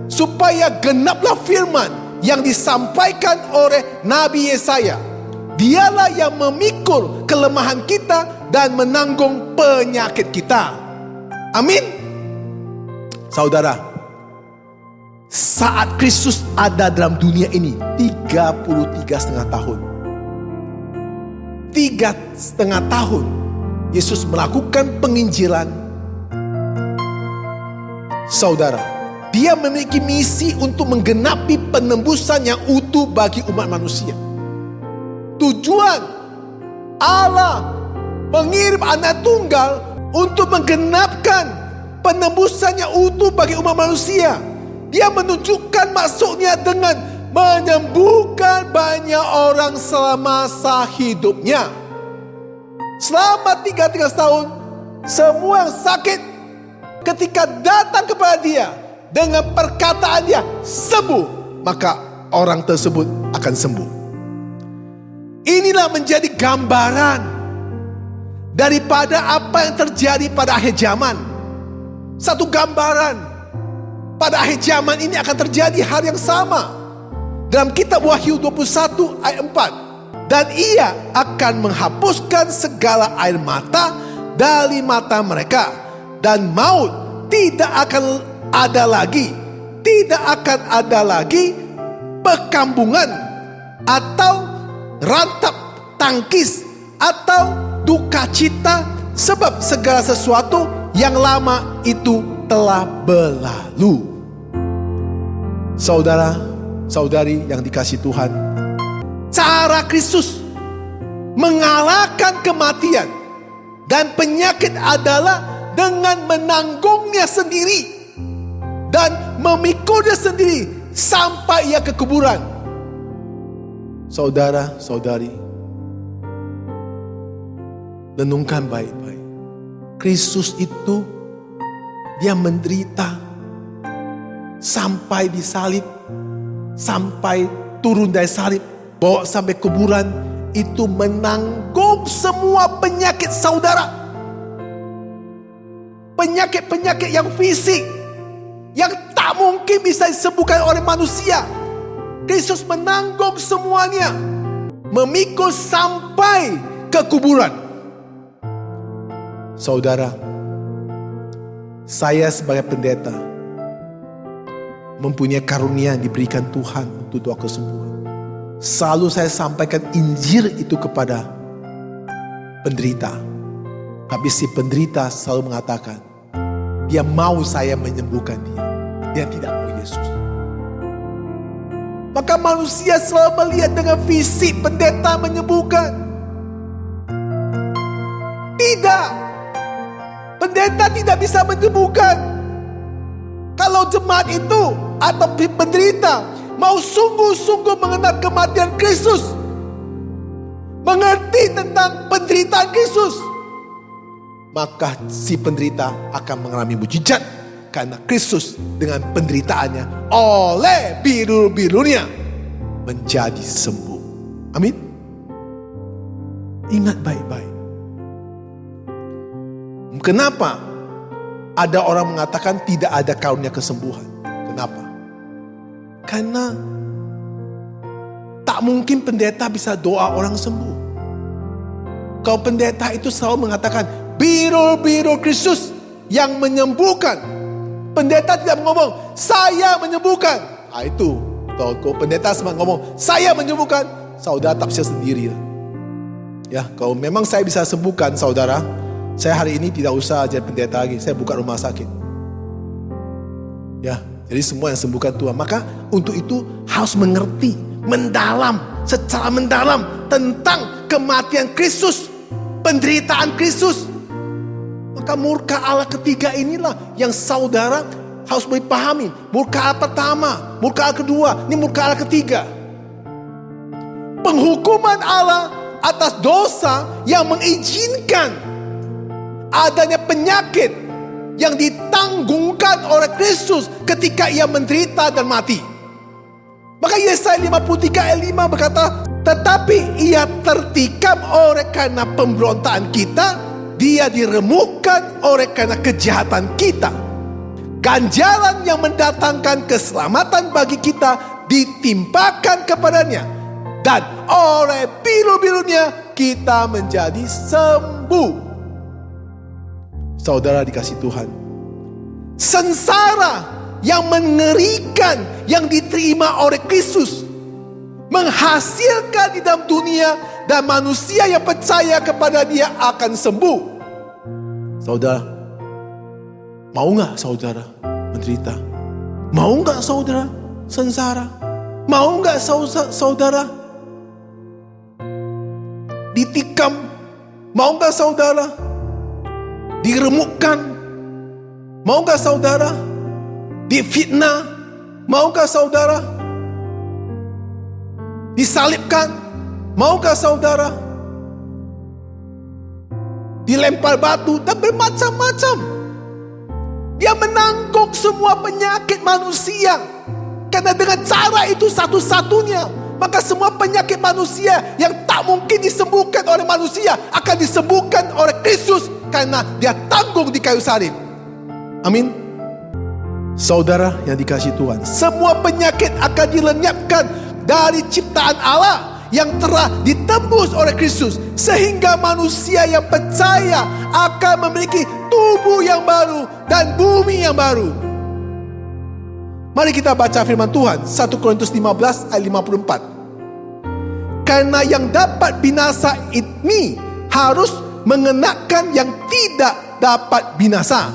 supaya genaplah firman yang disampaikan oleh Nabi Yesaya. Dialah yang memikul kelemahan kita dan menanggung penyakit kita. Amin. Saudara, saat Kristus ada dalam dunia ini 33,5 tahun. 3,5 tahun Yesus melakukan penginjilan, Saudara, dia memiliki misi untuk menggenapi penembusan yang utuh bagi umat manusia. Tujuan Allah mengirim anak tunggal untuk menggenapkan penembusan yang utuh bagi umat manusia. Dia menunjukkan maksudnya dengan menyembuhkan banyak orang semasa hidupnya. Selama 33 tahun, semua yang sakit ketika datang kepada dia dengan perkataan dia sembuh, maka orang tersebut akan sembuh. Inilah menjadi gambaran daripada apa yang terjadi pada akhir zaman. Satu gambaran pada akhir zaman ini akan terjadi hal yang sama. Dalam kitab Wahyu 21 ayat 4. Dan ia akan menghapuskan segala air mata dari mata mereka. Dan maut tidak akan ada lagi. Tidak akan ada lagi perkambungan atau rantap tangkis atau duka cita, sebab segala sesuatu yang lama itu telah berlalu. Saudara, saudari yang dikasihi Tuhan, cara Kristus mengalahkan kematian dan penyakit adalah dengan menanggungnya sendiri dan memikulnya sendiri sampai ia ke kuburan. Saudara, saudari, renungkan baik-baik. Kristus itu dia menderita sampai disalib, sampai turun dari salib, bawa sampai kuburan, itu menanggung semua penyakit saudara. Penyakit-penyakit yang fisik, yang tak mungkin bisa disembuhkan oleh manusia. Kristus menanggung semuanya, memikul sampai ke kuburan. Saudara, saya sebagai pendeta mempunyai karunia yang diberikan Tuhan untuk doa kesembuhan. Selalu saya sampaikan Injil itu kepada penderita. Tapi si penderita selalu mengatakan, dia mau saya menyembuhkan dia. Dia tidak mau Yesus. Maka manusia selalu melihat dengan fisik pendeta menyembuhkan. Tidak. Pendeta tidak bisa menyembuhkan. Kalau jemaat itu atau penderita mau sungguh-sungguh mengenal kematian Kristus, mengerti tentang penderitaan Kristus, maka si penderita akan mengalami mujizat. Karena Kristus dengan penderitaannya, oleh biru-birunya menjadi sembuh. Amin. Ingat baik-baik. Kenapa ada orang mengatakan tidak ada karunia kesembuhan? Kenapa? Karena tak mungkin pendeta bisa doa orang sembuh. Kalau pendeta itu selalu mengatakan biru-biru Kristus yang menyembuhkan. Pendeta tidak ngomong saya menyembuhkan. Itu kalau pendeta semua ngomong saya menyembuhkan, saudara tafsir sendiri. Ya, kalau memang saya bisa sembuhkan saudara, saya hari ini tidak usah jadi pendeta lagi, saya buka rumah sakit. Ya, jadi semua yang sembuhkan Tuhan. Maka untuk itu harus mengerti, mendalam, secara mendalam tentang kematian Kristus, penderitaan Kristus. Maka murka Allah ketiga inilah yang saudara harus dipahami. Murka Allah pertama, murka Allah kedua, ini murka Allah ketiga. Penghukuman Allah atas dosa yang mengizinkan adanya penyakit yang ditanggungkan oleh Kristus ketika ia menderita dan mati. Maka Yesaya 53 ayat 5 berkata, tetapi ia tertikam oleh karena pemberontakan kita, dia diremukkan oleh karena kejahatan kita. Ganjaran yang mendatangkan keselamatan bagi kita ditimpakan kepadanya. Dan oleh biru-birunya kita menjadi sembuh. Saudara dikasih Tuhan, sengsara yang mengerikan yang diterima oleh Kristus menghasilkan di dalam dunia, dan manusia yang percaya kepada dia akan sembuh. Saudara, mau gak saudara menderita? Mau nggak saudara sengsara? Mau nggak saudara ditikam? Mau nggak saudara diremukkan? Mau nggak saudara difitnah? Mau nggak saudara disalibkan? Mau nggak saudara dilempar batu dan bermacam-macam? Dia menanggung semua penyakit manusia. Karena dengan cara itu satu-satunya, maka semua penyakit manusia yang tak mungkin disembuhkan oleh manusia akan disembuhkan oleh Kristus karena dia tanggung di kayu salib. Amin. Saudara yang dikasihi Tuhan, semua penyakit akan dilenyapkan dari ciptaan Allah yang telah ditembus oleh Kristus, sehingga manusia yang percaya akan memiliki tubuh yang baru dan bumi yang baru. Mari kita baca firman Tuhan 1 Korintus 15 ayat 54. Karena yang dapat binasa ini harus mengenakan yang tidak dapat binasa,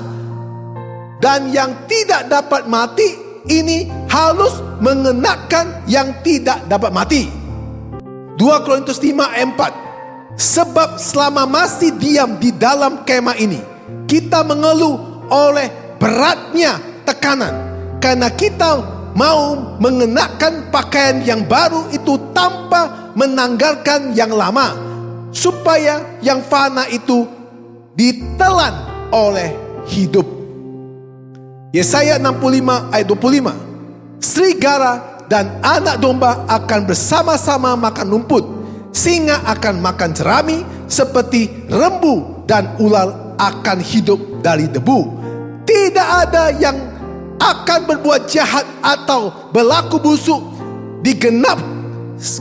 dan yang tidak dapat mati ini harus mengenakan yang tidak dapat mati. 2 Korintus 5 ayat 4. Sebab selama masih diam di dalam kemah ini, kita mengeluh oleh beratnya tekanan, karena kita mau mengenakan pakaian yang baru itu tanpa menanggalkan yang lama, supaya yang fana itu ditelan oleh hidup. Yesaya 65 ayat 25. Serigala dan anak domba akan bersama-sama makan rumput, singa akan makan jerami, seperti rembu dan ular akan hidup dari debu. Tidak ada yang akan berbuat jahat atau berlaku busuk di genap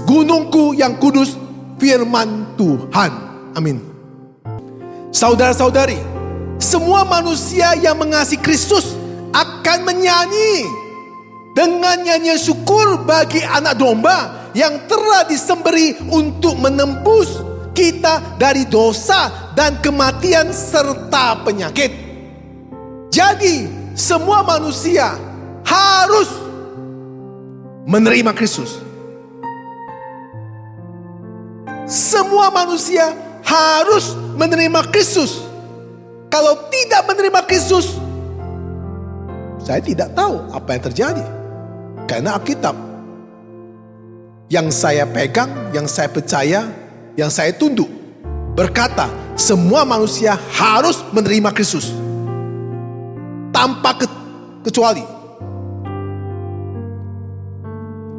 gunungku yang kudus, firman Tuhan. Amin. Saudara-saudari, semua manusia yang mengasihi Kristus akan menyanyi dengan nyanyian syukur bagi anak domba yang telah disembelih untuk menembus kita dari dosa dan kematian serta penyakit. Jadi semua manusia harus menerima Kristus. Semua manusia harus menerima Kristus. Kalau tidak menerima Kristus, saya tidak tahu apa yang terjadi. Karena Alkitab yang saya pegang, yang saya percaya, yang saya tunduk, berkata semua manusia harus menerima Kristus tanpa kecuali,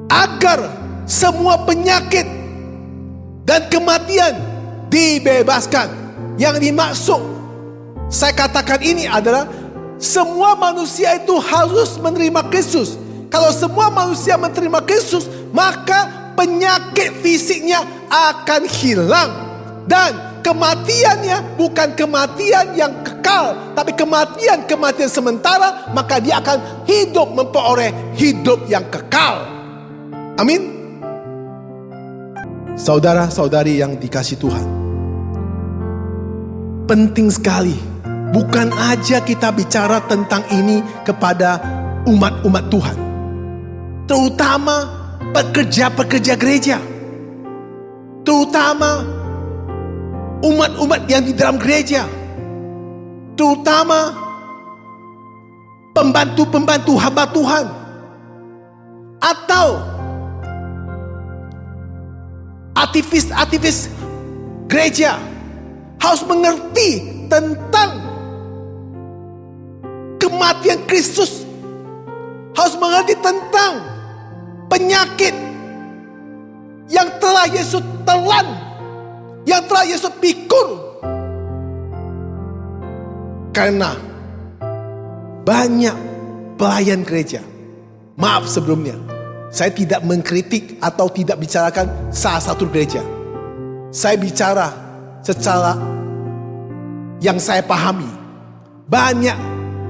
agar semua penyakit dan kematian dibebaskan. Yang dimaksud saya katakan ini adalah semua manusia itu harus menerima Kristus. Kalau semua manusia menerima Kristus, maka penyakit fisiknya akan hilang, dan kematiannya bukan kematian yang kekal, tapi kematian sementara. Maka dia akan hidup memperoleh hidup yang kekal. Amin. Saudara-saudari yang dikasihi Tuhan, penting sekali, bukan aja kita bicara tentang ini kepada umat-umat Tuhan, terutama pekerja-pekerja gereja, terutama umat-umat yang di dalam gereja, terutama pembantu-pembantu hamba Tuhan, atau aktivis-aktivis gereja, harus mengerti tentang kematian Kristus, harus mengerti tentang penyakit yang telah Yesus telan, yang telah Yesus pikul. Karena banyak pelayan gereja, maaf sebelumnya, saya tidak mengkritik atau tidak bicarakan salah satu gereja. Saya bicara secara yang saya pahami. Banyak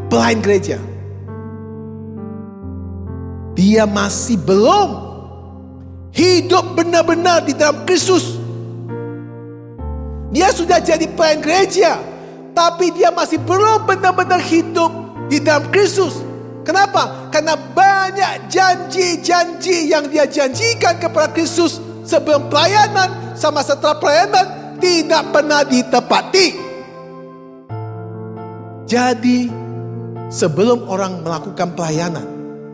pelayan gereja, dia masih belum hidup benar-benar di dalam Kristus. Dia sudah jadi pelayan gereja, tapi dia masih belum benar-benar hidup di dalam Kristus. Kenapa? Karena banyak janji-janji yang dia janjikan kepada Kristus sebelum pelayanan sama setelah pelayanan tidak pernah ditepati. Jadi sebelum orang melakukan pelayanan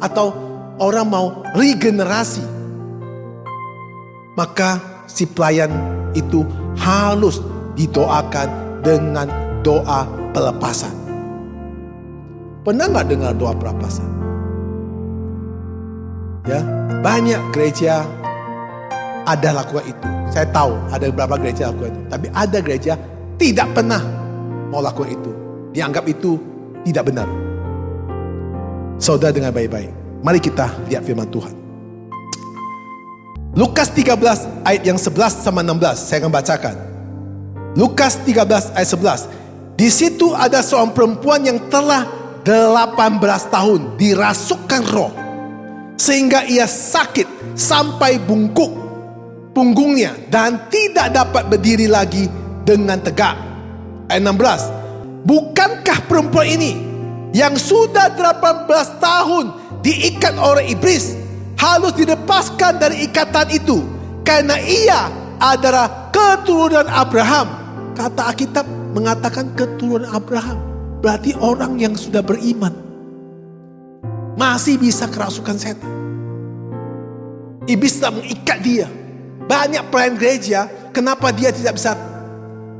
atau orang mau regenerasi, maka si pelayan itu harus didoakan dengan doa pelepasan. Pernah nggak dengar doa pelepasan? Ya, banyak gereja ada lakukan itu. Saya tahu ada beberapa gereja lakukan itu. Tapi ada gereja tidak pernah mau lakukan itu. Dianggap itu tidak benar. Saudara dengar baik-baik. Mari kita lihat firman Tuhan. Lukas 13 ayat yang 11 sama 16. Saya akan bacakan. Lukas 13 ayat 11. Di situ ada seorang perempuan yang telah 18 tahun dirasukkan roh, sehingga ia sakit sampai bungkuk punggungnya dan tidak dapat berdiri lagi dengan tegak. Ayat 16. Bukankah perempuan ini yang sudah 18 tahun diikat oleh iblis harus dilepaskan dari ikatan itu, karena ia adalah keturunan Abraham? Kata Alkitab mengatakan keturunan Abraham. Berarti orang yang sudah beriman masih bisa kerasukan setan. Iblis tak mengikat dia. Banyak pelayan gereja, kenapa dia tidak bisa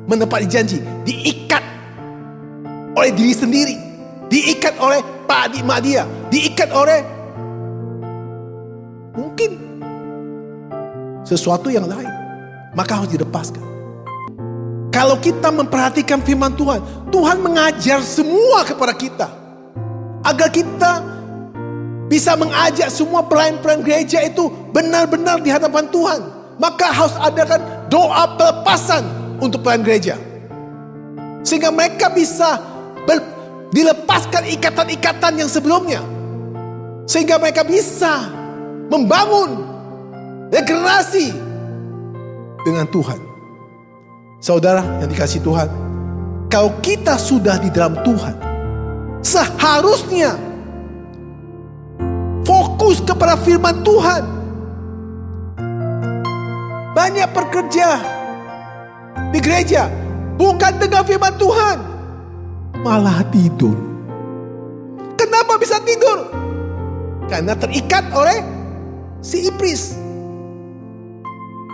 menepati janji? Diikat oleh diri sendiri, diikat oleh pak adik mak dia, diikat oleh mungkin sesuatu yang lain. Maka harus dilepaskan. Kalau kita memperhatikan firman Tuhan, Tuhan mengajar semua kepada kita agar kita bisa mengajak semua pelayan-pelayan gereja itu benar-benar di hadapan Tuhan. Maka harus adakan doa pelepasan untuk pelayan gereja, sehingga mereka bisa dilepaskan ikatan-ikatan yang sebelumnya, sehingga mereka bisa membangun regenerasi dengan Tuhan. Saudara yang dikasihi Tuhan, kalau kita sudah di dalam Tuhan, seharusnya fokus kepada firman Tuhan. Banyak pekerja di gereja bukan dengar firman Tuhan, malah tidur. Kenapa bisa tidur? Karena terikat oleh si iblis.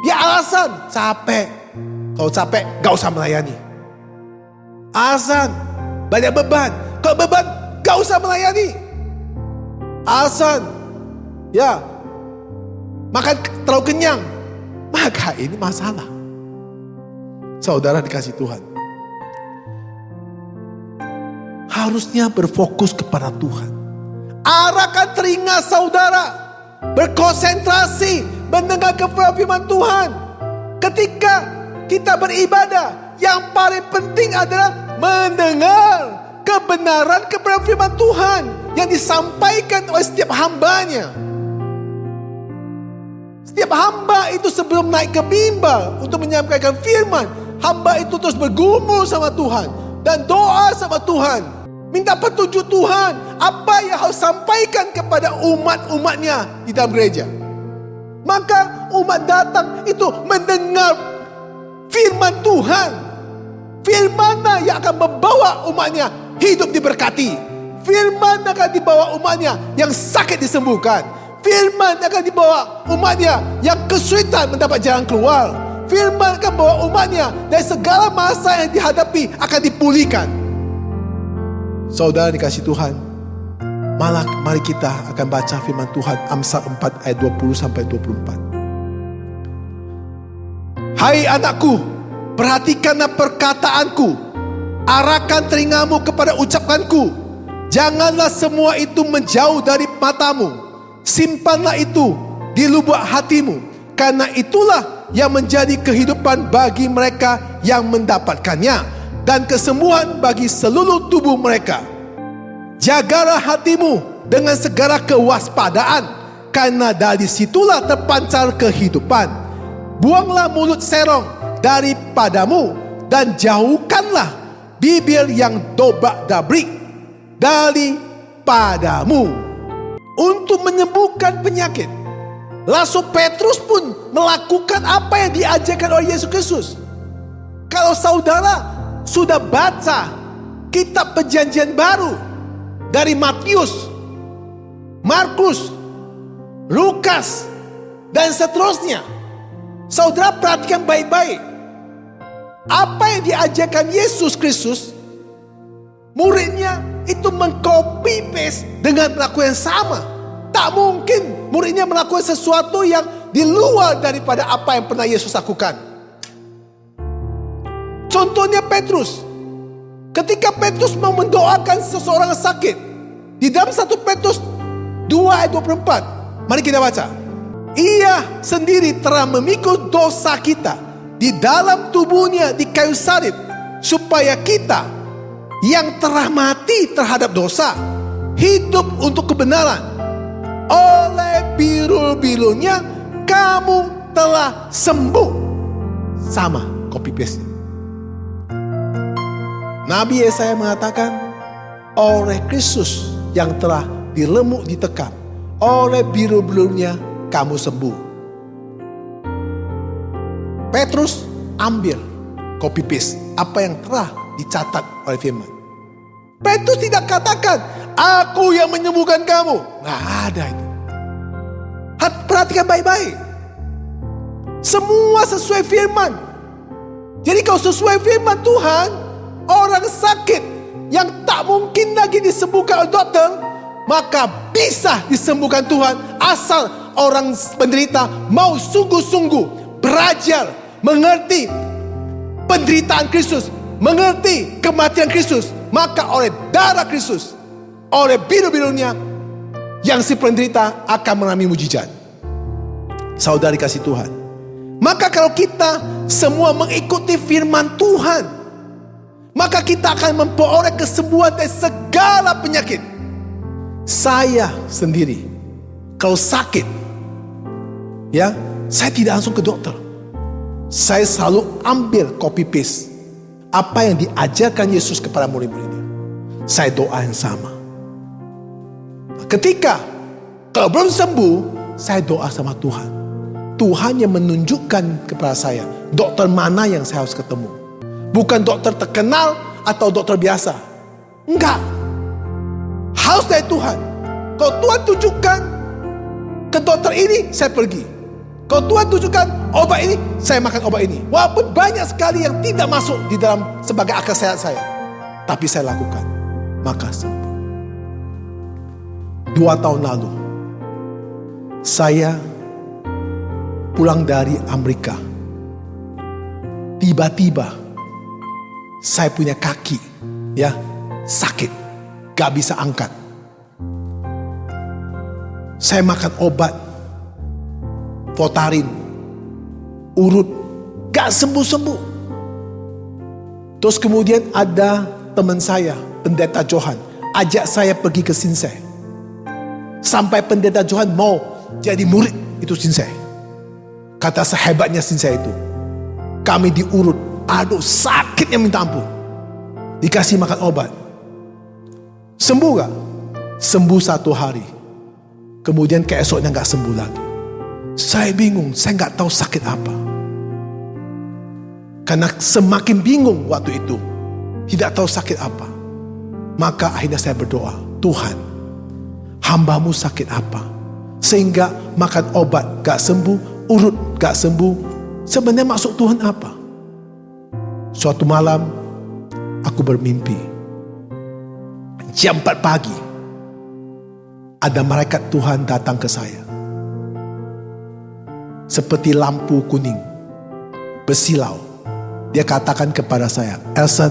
Dia alasan capek. Kalau capek gak usah melayani. Alasan banyak beban. Kalau beban gak usah melayani. Alasan ya makan terlalu kenyang. Maka ini masalah. Saudara dikasih Tuhan, harusnya berfokus kepada Tuhan. Arahkan telinga saudara, berkonsentrasi mendengar kepada firman Tuhan. Ketika kita beribadah, yang paling penting adalah mendengar kebenaran kepada firman Tuhan yang disampaikan oleh setiap hambanya. Setiap hamba itu sebelum naik ke mimbar untuk menyampaikan firman, hamba itu terus bergumul sama Tuhan dan doa sama Tuhan. Minta petunjuk Tuhan, apa yang harus sampaikan kepada umat-umatnya di dalam gereja. Maka umat datang itu mendengar firman Tuhan. Firman yang akan membawa umatnya hidup diberkati. Firman akan dibawa umatnya yang sakit disembuhkan. Firman akan dibawa umatnya yang kesulitan mendapat jalan keluar. Firman akan membawa umatnya dari segala masa yang dihadapi akan dipulihkan. Saudara dikasih Tuhan, mari kita akan baca firman Tuhan Amsal 4 ayat 20 sampai 24. Hai anakku, perhatikanlah perkataanku, arahkan telingamu kepada ucapanku. Janganlah semua itu menjauh dari matamu. Simpanlah itu di lubuk hatimu, karena itulah yang menjadi kehidupan bagi mereka yang mendapatkannya, dan kesembuhan bagi seluruh tubuh mereka. Jagalah hatimu dengan segala kewaspadaan, karena dari situlah terpancar kehidupan. Buanglah mulut serong daripadamu, dan jauhkanlah bibir yang dobrak-dabrik. Dari padamu untuk menyembuhkan penyakit. Lalu Petrus pun melakukan apa yang diajarkan oleh Yesus Kristus. Kalau saudara sudah baca kitab Perjanjian Baru dari Matius, Markus, Lukas, dan seterusnya, saudara perhatikan baik-baik. Apa yang diajarkan Yesus Kristus, muridnya itu mengcopy paste dengan melakukan yang sama. Tak mungkin muridnya melakukan sesuatu yang di luar daripada apa yang pernah Yesus lakukan. Contohnya Petrus. Ketika Petrus mau mendoakan seseorang sakit, di dalam 1 Petrus 2 ayat 24, mari kita baca. Ia sendiri telah memikul dosa kita di dalam tubuhnya di kayu salib, supaya kita yang telah mati terhadap dosa hidup untuk kebenaran. Oleh bilur-bilurnya kamu telah sembuh. Sama, copy paste. Nabi Yesaya mengatakan, oleh Kristus yang telah dilemuk ditekan, oleh bilur-bilurnya kamu sembuh. Petrus ambil copy paste apa yang telah dicatat oleh firman. Petrus tidak katakan, aku yang menyembuhkan kamu. Nggak ada itu. Perhatikan baik-baik. Semua sesuai firman. Jadi kalau sesuai firman Tuhan, orang sakit yang tak mungkin lagi disembuhkan oleh dokter, maka bisa disembuhkan Tuhan asal orang penderita mau sungguh-sungguh belajar mengerti penderitaan Kristus, mengerti kematian Kristus. Maka oleh darah Kristus, oleh bilur-bilurnya, yang si penderita akan mengalami mujizat. Saudari kasih Tuhan, maka kalau kita semua mengikuti firman Tuhan, maka kita akan memperoleh kesembuhan dari segala penyakit. Saya sendiri kalau sakit, ya, saya tidak langsung ke dokter. Saya selalu ambil copy paste apa yang diajarkan Yesus kepada murid-muridnya. Saya doa yang sama. Ketika kalau belum sembuh, saya doa sama Tuhan. Tuhan yang menunjukkan kepada saya dokter mana yang saya harus ketemu. Bukan dokter terkenal atau dokter biasa. Enggak. Harus dari Tuhan. Kalau Tuhan tunjukkan ke dokter ini, saya pergi. Kalau Tuhan tunjukkan obat ini, saya makan obat ini. Walaupun banyak sekali yang tidak masuk di dalam sebagai akal sehat saya, tapi saya lakukan, maka sembuh. 2 tahun lalu, saya pulang dari Amerika. Tiba-tiba, saya punya kaki, ya, sakit, gak bisa angkat. Saya makan obat Voltaren, urut, gak sembuh-sembuh. Terus kemudian ada teman saya, Pendeta Johan, ajak saya pergi ke Sinsai. Sampai Pendeta Johan mau jadi murid itu Sinsai. Kata sehebatnya Sinsai itu, kami diurut, aduh sakitnya minta ampun. Dikasih makan obat. Sembuh gak? Sembuh 1 hari. Kemudian keesoknya gak sembuh lagi. Saya bingung, saya gak tahu sakit apa. Karena semakin bingung waktu itu, tidak tahu sakit apa. Maka akhirnya saya berdoa, Tuhan, hambamu sakit apa? Sehingga makan obat gak sembuh, urut gak sembuh. Sebenarnya maksud Tuhan apa? Suatu malam, aku bermimpi. Jam 4 pagi, ada malaikat Tuhan datang ke saya. Seperti lampu kuning, bersilau. Dia katakan kepada saya, Elson,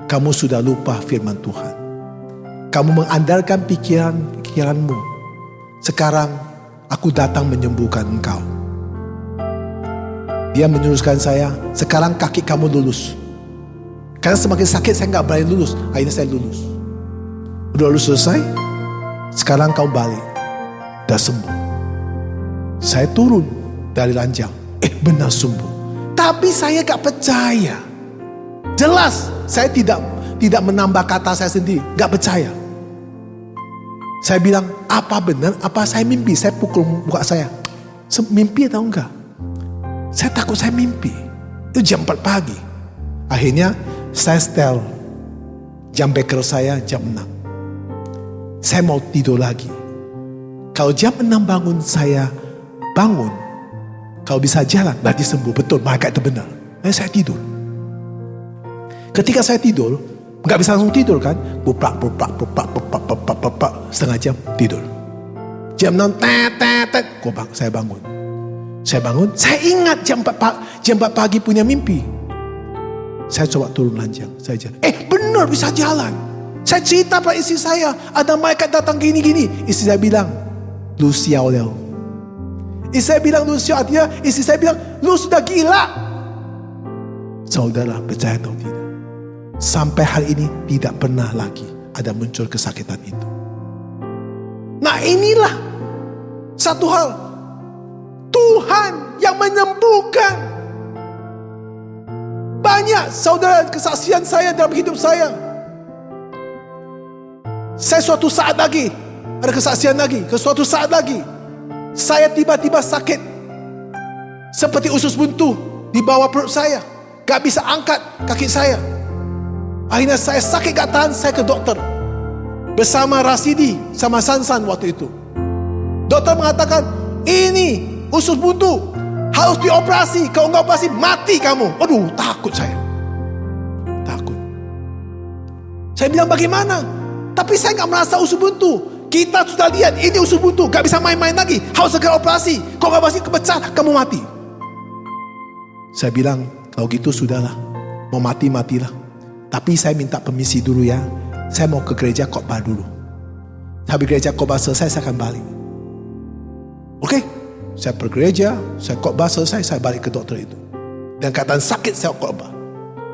kamu sudah lupa firman Tuhan. Kamu mengandalkan pikiranmu. Sekarang aku datang menyembuhkan engkau. Dia menyuruskan saya, sekarang kaki kamu lulus. Karena semakin sakit saya gak berani lulus. Akhirnya saya lulus. Udah lulus selesai, sekarang kamu balik. Udah sembuh. Saya turun dari ranjang. Benar sembuh. Tapi saya gak percaya. Jelas saya tidak menambah kata saya sendiri. Gak percaya. Saya bilang, apa benar? Apa saya mimpi? Saya pukul muka saya. Mimpi atau enggak? Saya takut saya mimpi. Itu jam 4 pagi. Akhirnya saya setel jam beker saya jam 6. Saya mau tidur lagi. Kalau jam 6 bangun, saya bangun. Kalau bisa jalan, berarti sembuh. Betul, malaikat itu benar. Saya tidur. Ketika saya tidur, nggak bisa langsung tidur kan? Pupak, setengah jam tidur. Jam 6, saya bangun. Saya ingat jam 4 pagi punya mimpi. Saya coba turun ranjang, saya jalan. Benar bisa jalan. Saya cerita pada istri saya, ada malaikat datang gini-gini. Istri saya bilang, lu siao liao. Istri saya bilang, lu siao, artinya istri saya bilang, lu sudah gila. Saudara, percaya atau tidak? Sampai hari ini tidak pernah lagi ada muncul kesakitan itu. Nah, inilah satu hal. Tuhan yang menyembuhkan. Banyak saudara kesaksian saya dalam hidup saya. Saya suatu saat lagi, ada kesaksian lagi. Suatu saat lagi, saya tiba-tiba sakit. Seperti usus buntu di bawah perut saya. Gak bisa angkat kaki saya. Akhirnya saya sakit gak tahan, saya ke dokter. Bersama Rasidi, sama Sansan waktu itu. Dokter mengatakan, ini usus buntu, harus dioperasi. Kalau nggak operasi, mati kamu. Aduh, takut saya. Takut. Saya bilang, bagaimana? Tapi saya nggak merasa usus buntu. Kita sudah lihat, ini usus buntu. Gak bisa main-main lagi. Harus segera operasi. Kalau nggak operasi, kepecah, kamu mati. Saya bilang, kalau gitu sudahlah. Mau mati, matilah. Tapi saya minta permisi dulu ya. Saya mau ke gereja khotbah dulu. Habis gereja khotbah selesai, saya akan balik. Oke? Saya pergi gereja, saya khotbah selesai, saya balik ke dokter itu. Dan keadaan sakit saya khotbah.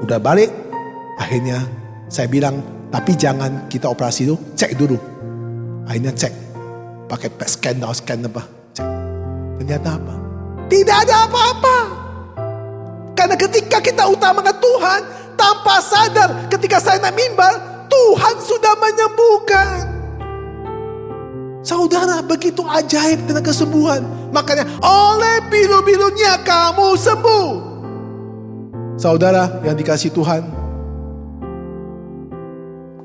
Udah balik, akhirnya saya bilang, tapi jangan kita operasi dulu, cek dulu. Akhirnya cek. Pakai PET scan apa. Cek. Ternyata apa? Tidak ada apa-apa. Karena ketika kita utamakan Tuhan, tanpa sadar ketika saya naik mimbar, Tuhan sudah menyembuhkan. Saudara, begitu ajaib tentang kesembuhan. Makanya oleh pilu-pilunya kamu sembuh. Saudara yang dikasihi Tuhan,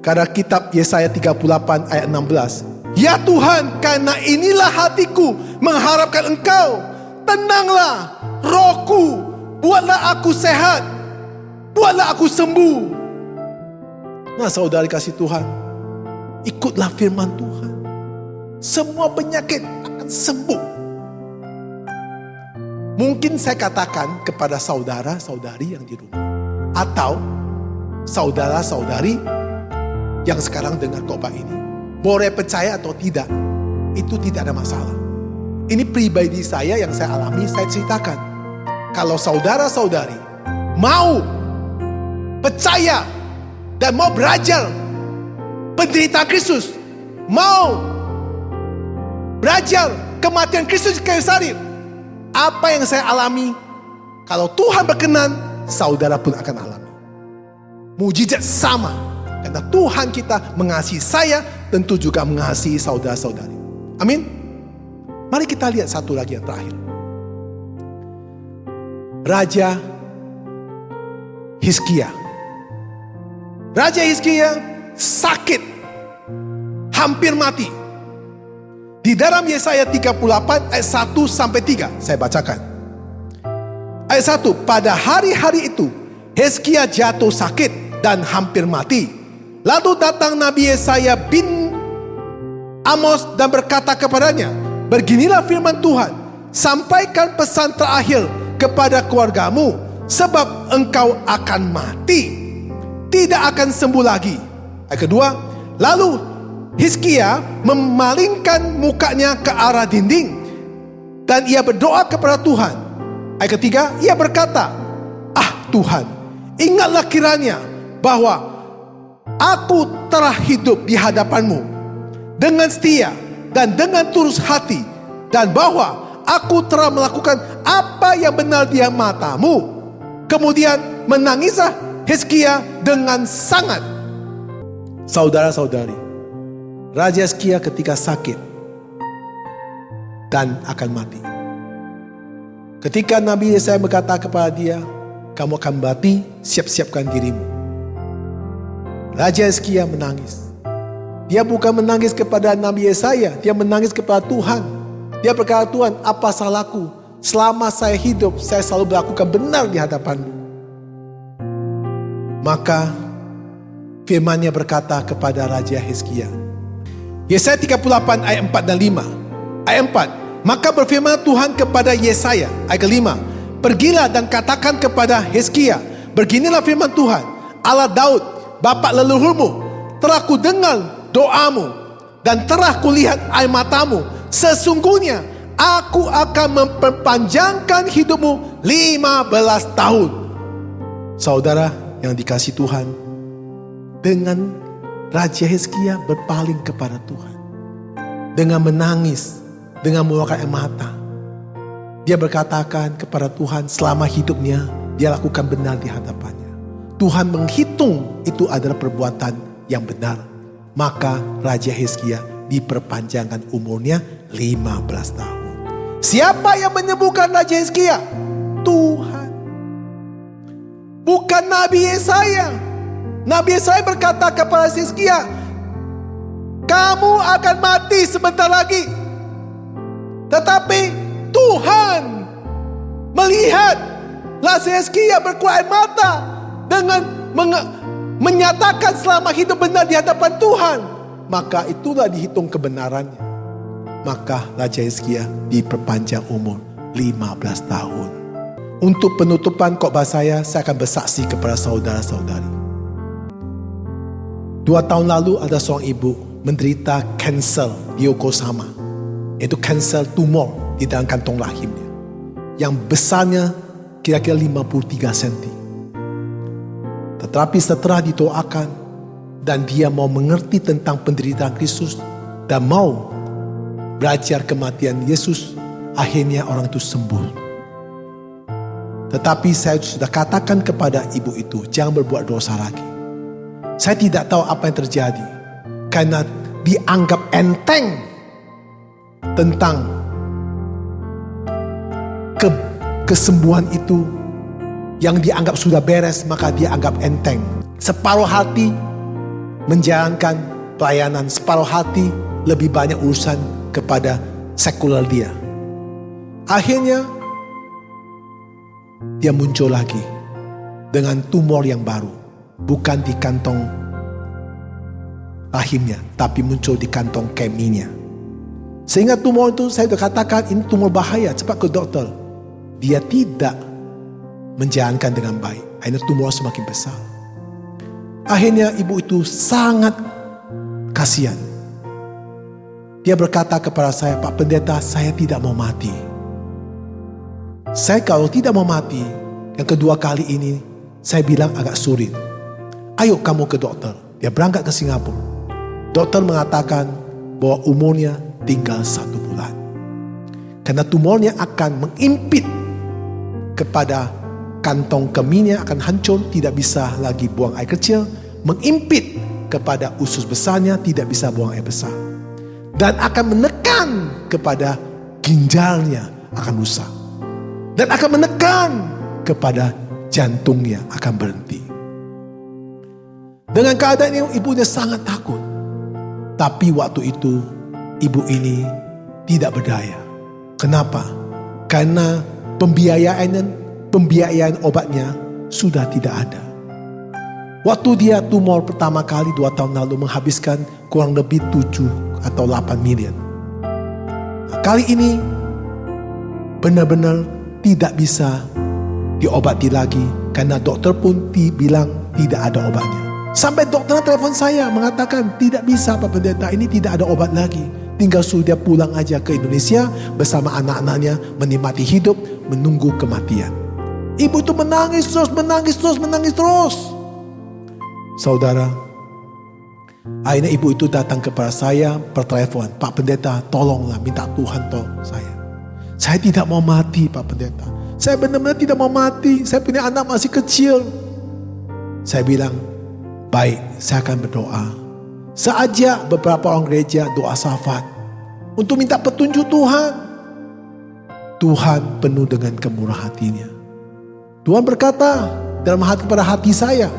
karena kitab Yesaya 38 ayat 16. Ya Tuhan, karena inilah hatiku mengharapkan Engkau. Tenanglah rohku, buatlah aku sehat, buatlah aku sembuh. Nah saudara dikasihi Tuhan, ikutlah firman Tuhan. Semua penyakit akan sembuh. Mungkin saya katakan kepada saudara-saudari yang di rumah, atau saudara-saudari yang sekarang dengar khotbah ini, boleh percaya atau tidak, itu tidak ada masalah. Ini pribadi saya yang saya alami, saya ceritakan. Kalau saudara-saudari mau percaya dan mau belajar penderitaan Kristus, mau belajar kematian Kristus di kayu salib, apa yang saya alami, kalau Tuhan berkenan, saudara pun akan alami. Mujizat sama. Karena Tuhan kita mengasihi saya, tentu juga mengasihi saudara-saudari. Amin. Mari kita lihat satu lagi yang terakhir. Raja Hizkia. Raja Hizkia sakit, hampir mati. Di dalam Yesaya 38 ayat 1 sampai 3, saya bacakan. Ayat 1, pada hari-hari itu Hizkia jatuh sakit dan hampir mati. Lalu datang Nabi Yesaya bin Amos dan berkata kepadanya, beginilah firman Tuhan, sampaikan pesan terakhir kepada keluargamu, sebab engkau akan mati, tidak akan sembuh lagi. Ayat kedua, lalu Hizkia memalingkan mukanya ke arah dinding dan ia berdoa kepada Tuhan. Ayat ketiga, ia berkata, Tuhan, ingatlah kiranya bahwa aku telah hidup di hadapanmu dengan setia dan dengan tulus hati, dan bahwa aku telah melakukan apa yang benar di matamu. Kemudian menangislah Hizkia dengan sangat. Saudara-saudari, Raja Hizkia ketika sakit dan akan mati. Ketika Nabi Yesaya berkata kepada dia, kamu akan mati, siap-siapkan dirimu. Raja Hizkia menangis. Dia bukan menangis kepada Nabi Yesaya, dia menangis kepada Tuhan. Dia berkata, Tuhan, apa salahku? Selama saya hidup, saya selalu melakukan benar di hadapan-Mu. Maka firman-Nya berkata kepada Raja Hizkia. Yesaya 38 ayat 4 dan 5. Ayat 4. Maka berfirman Tuhan kepada Yesaya, ayat 5. Pergilah dan katakan kepada Hizkia, beginilah firman Tuhan, Allah Daud, bapa leluhurmu, telah ku dengar doamu dan telah kulihat air matamu. Sesungguhnya aku akan memperpanjangkan hidupmu 15 tahun. Saudara yang dikasihi Tuhan, dengan Raja Hizkia berpaling kepada Tuhan, dengan menangis, dengan mengeluarkan air mata, dia berkatakan kepada Tuhan selama hidupnya dia lakukan benar di hadapannya. Tuhan menghitung itu adalah perbuatan yang benar. Maka Raja Hizkia diperpanjangkan umurnya 15 tahun. Siapa yang menyembuhkan Raja Hizkia? Tuhan. Bukan Nabi Yesaya. Nabi Yesaya berkata kepada Hizkia, kamu akan mati sebentar lagi. Tetapi Tuhan melihat Raja Hizkia berkeluar air mata dengan menyatakan selama hidup benar di hadapan Tuhan. Maka itulah dihitung kebenarannya. Maka Raja Hizkia diperpanjang umur 15 tahun. Untuk penutupan khotbah saya akan bersaksi kepada saudara-saudari. 2 tahun lalu ada seorang ibu menderita kanser di Yokohama. Itu kanser tumor di dalam kantong rahimnya, yang besarnya kira-kira 53 cm. Tetapi setelah didoakan dan dia mau mengerti tentang penderitaan Kristus dan mau belajar kematian Yesus, akhirnya orang itu sembuh. Tetapi saya sudah katakan kepada ibu itu, jangan berbuat dosa lagi. Saya tidak tahu apa yang terjadi, karena dianggap enteng tentang kesembuhan itu. Yang dianggap sudah beres, maka dia anggap enteng. Separuh hati menjalankan pelayanan, separuh hati lebih banyak urusan kepada sekuler dia. Akhirnya dia muncul lagi dengan tumor yang baru, bukan di kantong rahimnya, tapi muncul di kantong keminya. Sehingga tumor itu saya sudah katakan ini tumor bahaya, cepat ke dokter. Dia tidak menjalankan dengan baik. Akhirnya tumor semakin besar. Akhirnya ibu itu sangat kasihan. Dia berkata kepada saya, Pak Pendeta, saya tidak mau mati. Saya kalau tidak mau mati, yang kedua kali ini, saya bilang agak sulit. Ayo kamu ke dokter. Dia berangkat ke Singapura. Dokter mengatakan bahwa umurnya tinggal 1 bulan. Karena tumornya akan mengimpit kepada kantong keminya, akan hancur, tidak bisa lagi buang air kecil, mengimpit kepada usus besarnya, tidak bisa buang air besar, dan akan menekan kepada ginjalnya, akan rusak, dan akan menekan kepada jantungnya, akan berhenti. Dengan keadaan ini ibunya sangat takut. Tapi waktu itu ibu ini tidak berdaya. Kenapa? Karena pembiayaan obatnya sudah tidak ada. Waktu dia tumor pertama kali 2 tahun lalu menghabiskan kurang lebih 7 atau 8 miliar. Kali ini benar-benar tidak bisa diobati lagi, karena dokter pun bilang tidak ada obatnya. Sampai dokter telepon saya mengatakan tidak bisa Pak Pendeta, ini tidak ada obat lagi. Tinggal suruh dia pulang aja ke Indonesia bersama anak-anaknya, menikmati hidup, menunggu kematian. Ibu itu menangis terus. Saudara, akhirnya ibu itu datang kepada saya pertelepon, Pak Pendeta, tolonglah, minta Tuhan tolong saya. Saya tidak mau mati Pak Pendeta. Saya benar-benar tidak mau mati. Saya punya anak masih kecil. Saya bilang, baik, saya akan berdoa. Saya ajak beberapa orang gereja doa syafaat untuk minta petunjuk Tuhan. Tuhan penuh dengan kemurahan hatinya. Tuhan berkata dalam hati kepada hati saya,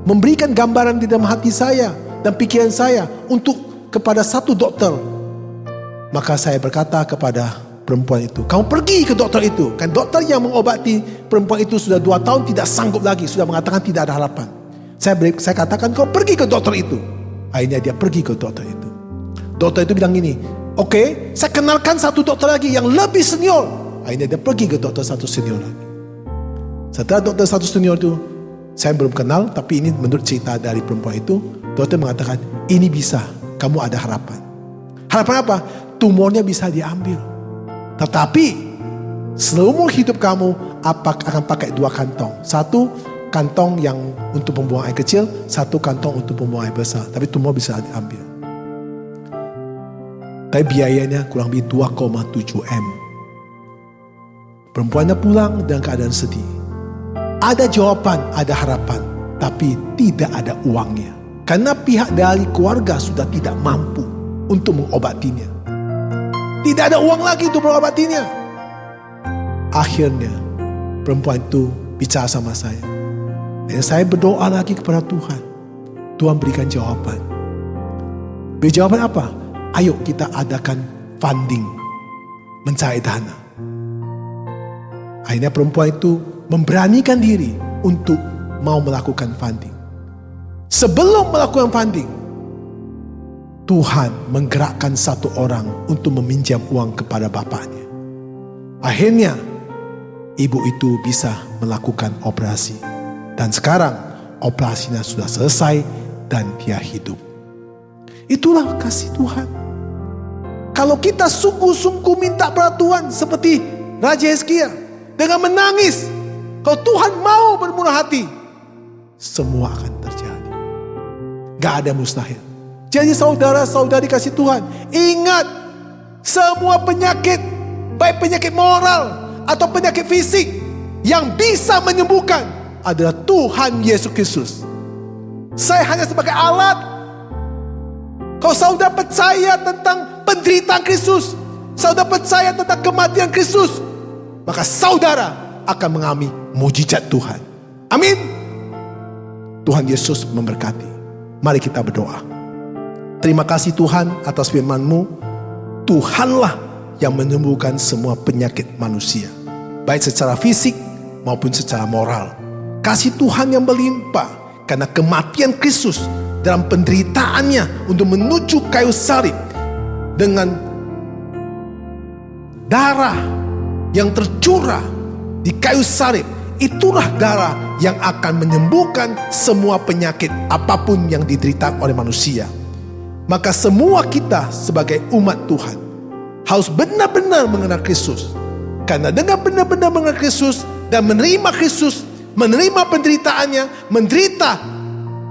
memberikan gambaran di dalam hati saya dan pikiran saya untuk kepada satu dokter. Maka saya berkata kepada perempuan itu, kamu pergi ke dokter itu. Kan dokter yang mengobati perempuan itu sudah 2 tahun tidak sanggup lagi, sudah mengatakan tidak ada harapan. Saya katakan kau pergi ke dokter itu. Akhirnya dia pergi ke dokter itu. Dokter itu bilang gini, oke, saya kenalkan satu dokter lagi yang lebih senior. Akhirnya dia pergi ke dokter satu senior lagi. Setelah dokter satu senior itu, saya belum kenal, tapi ini menurut cerita dari perempuan itu, dokter mengatakan, ini bisa, kamu ada harapan. Harapan apa? Tumornya bisa diambil. Tetapi seumur hidup kamu akan pakai 2 kantong. Satu kantong yang untuk pembuang air kecil, satu kantong untuk pembuang air besar. Tapi tumor bisa diambil. Tapi biayanya kurang lebih 2,7 M. Perempuannya pulang dengan keadaan sedih. Ada jawaban, ada harapan, tapi tidak ada uangnya. Karena pihak dari keluarga sudah tidak mampu untuk mengobatinya. Tidak ada uang lagi untuk mengobatinya. Akhirnya perempuan itu bicara sama saya. Dan saya berdoa lagi kepada Tuhan. Tuhan berikan jawaban. Beri jawaban apa? Ayo kita adakan funding, mencari dana. Akhirnya perempuan itu memberanikan diri untuk mau melakukan funding. Sebelum melakukan funding, Tuhan menggerakkan satu orang untuk meminjam uang kepada bapaknya. Akhirnya ibu itu bisa melakukan operasi. Dan sekarang operasinya sudah selesai dan dia hidup. Itulah kasih Tuhan. Kalau kita sungguh-sungguh minta pada Tuhan seperti Raja Hizkia dengan menangis, kalau Tuhan mau bermurah hati, semua akan terjadi. Gak ada mustahil. Jadi saudara-saudari kasih Tuhan, ingat semua penyakit, baik penyakit moral atau penyakit fisik, yang bisa menyembuhkan adalah Tuhan Yesus Kristus. Saya hanya sebagai alat. Kalau saudara percaya tentang penderitaan Kristus, saudara percaya tentang kematian Kristus, maka saudara akan mengalami mujizat Tuhan. Amin. Tuhan Yesus memberkati. Mari kita berdoa. Terima kasih Tuhan atas firman-Mu. Tuhanlah yang menyembuhkan semua penyakit manusia, baik secara fisik maupun secara moral. Kasih Tuhan yang melimpah karena kematian Kristus dalam penderitaannya untuk menuju kayu salib, dengan darah yang tercurah di kayu salib. Itulah darah yang akan menyembuhkan semua penyakit apapun yang diderita oleh manusia. Maka semua kita sebagai umat Tuhan harus benar-benar mengenal Kristus. Karena dengan benar-benar mengenal Kristus dan menerima Kristus, menerima penderitaannya, menderita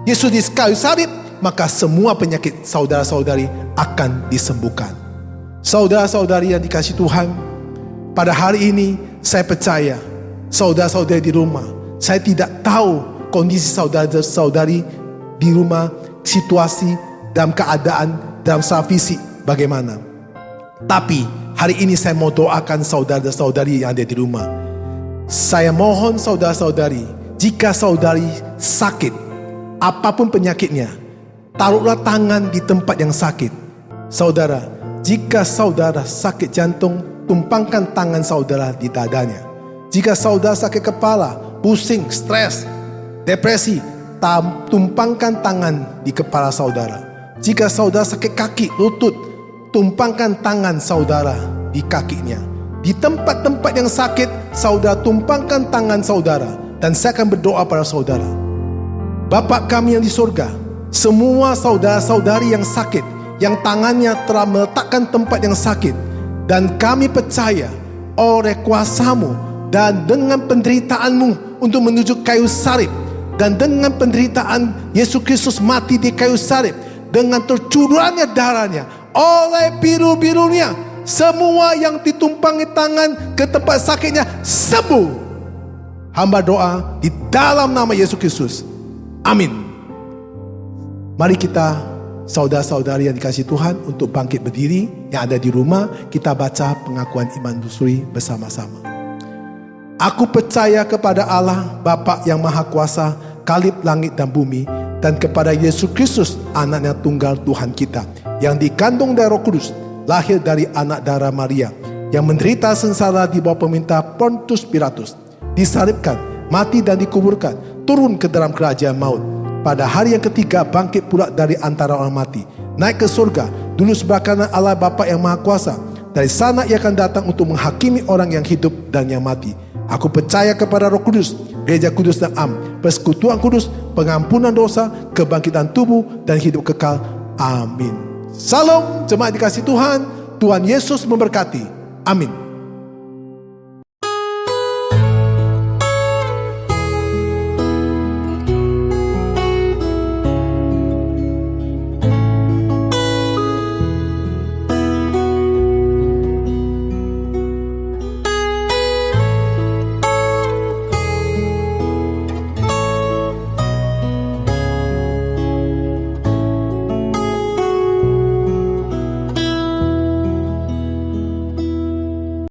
Yesus di kayu salib, maka semua penyakit saudara-saudari akan disembuhkan. Saudara-saudari yang dikasihi Tuhan, pada hari ini saya percaya saudara-saudari di rumah, saya tidak tahu kondisi saudara-saudari di rumah, situasi dalam keadaan dalam secara fisik bagaimana. Tapi hari ini saya mau doakan saudara-saudari yang ada di rumah. Saya mohon saudara-saudari, jika saudari sakit, apapun penyakitnya, taruhlah tangan di tempat yang sakit. Saudara, jika saudara sakit jantung, tumpangkan tangan saudara di dadanya. Jika saudara sakit kepala, pusing, stres, depresi, tumpangkan tangan di kepala saudara. Jika saudara sakit kaki, lutut, tumpangkan tangan saudara di kakinya. Di tempat-tempat yang sakit, saudara tumpangkan tangan saudara. Dan saya akan berdoa pada saudara. Bapa kami yang di surga, semua saudara-saudari yang sakit, yang tangannya telah meletakkan tempat yang sakit, dan kami percaya oleh kuasa-Mu dan dengan penderitaan-Mu untuk menuju kayu salib, dan dengan penderitaan Yesus Kristus mati di kayu salib, dengan tercurahnya darahnya, oleh biru-birunya, semua yang ditumpangi tangan ke tempat sakitnya sembuh. Hamba doa di dalam nama Yesus Kristus. Amin. Mari kita saudara-saudari yang dikasihi Tuhan untuk bangkit berdiri. Yang ada di rumah, kita baca pengakuan iman dusuri bersama-sama. Aku percaya kepada Allah, Bapa yang Maha Kuasa, Khalib langit dan bumi, dan kepada Yesus Kristus, anaknya tunggal Tuhan kita, yang dikandung dari Roh Kudus, lahir dari anak darah Maria, yang menderita sengsara di bawah pemerintah Pontius Pilatus, disalibkan, mati dan dikuburkan, turun ke dalam kerajaan maut. Pada hari yang ketiga bangkit pula dari antara orang mati, naik ke surga, duduk sebelah kanan Allah Bapa yang Maha Kuasa. Dari sana ia akan datang untuk menghakimi orang yang hidup dan yang mati. Aku percaya kepada Roh Kudus, Gereja Kudus dan Am, persekutuan kudus, pengampunan dosa, kebangkitan tubuh dan hidup kekal. Amin. Salam, jemaat dikasihi Tuhan. Tuhan Yesus memberkati. Amin.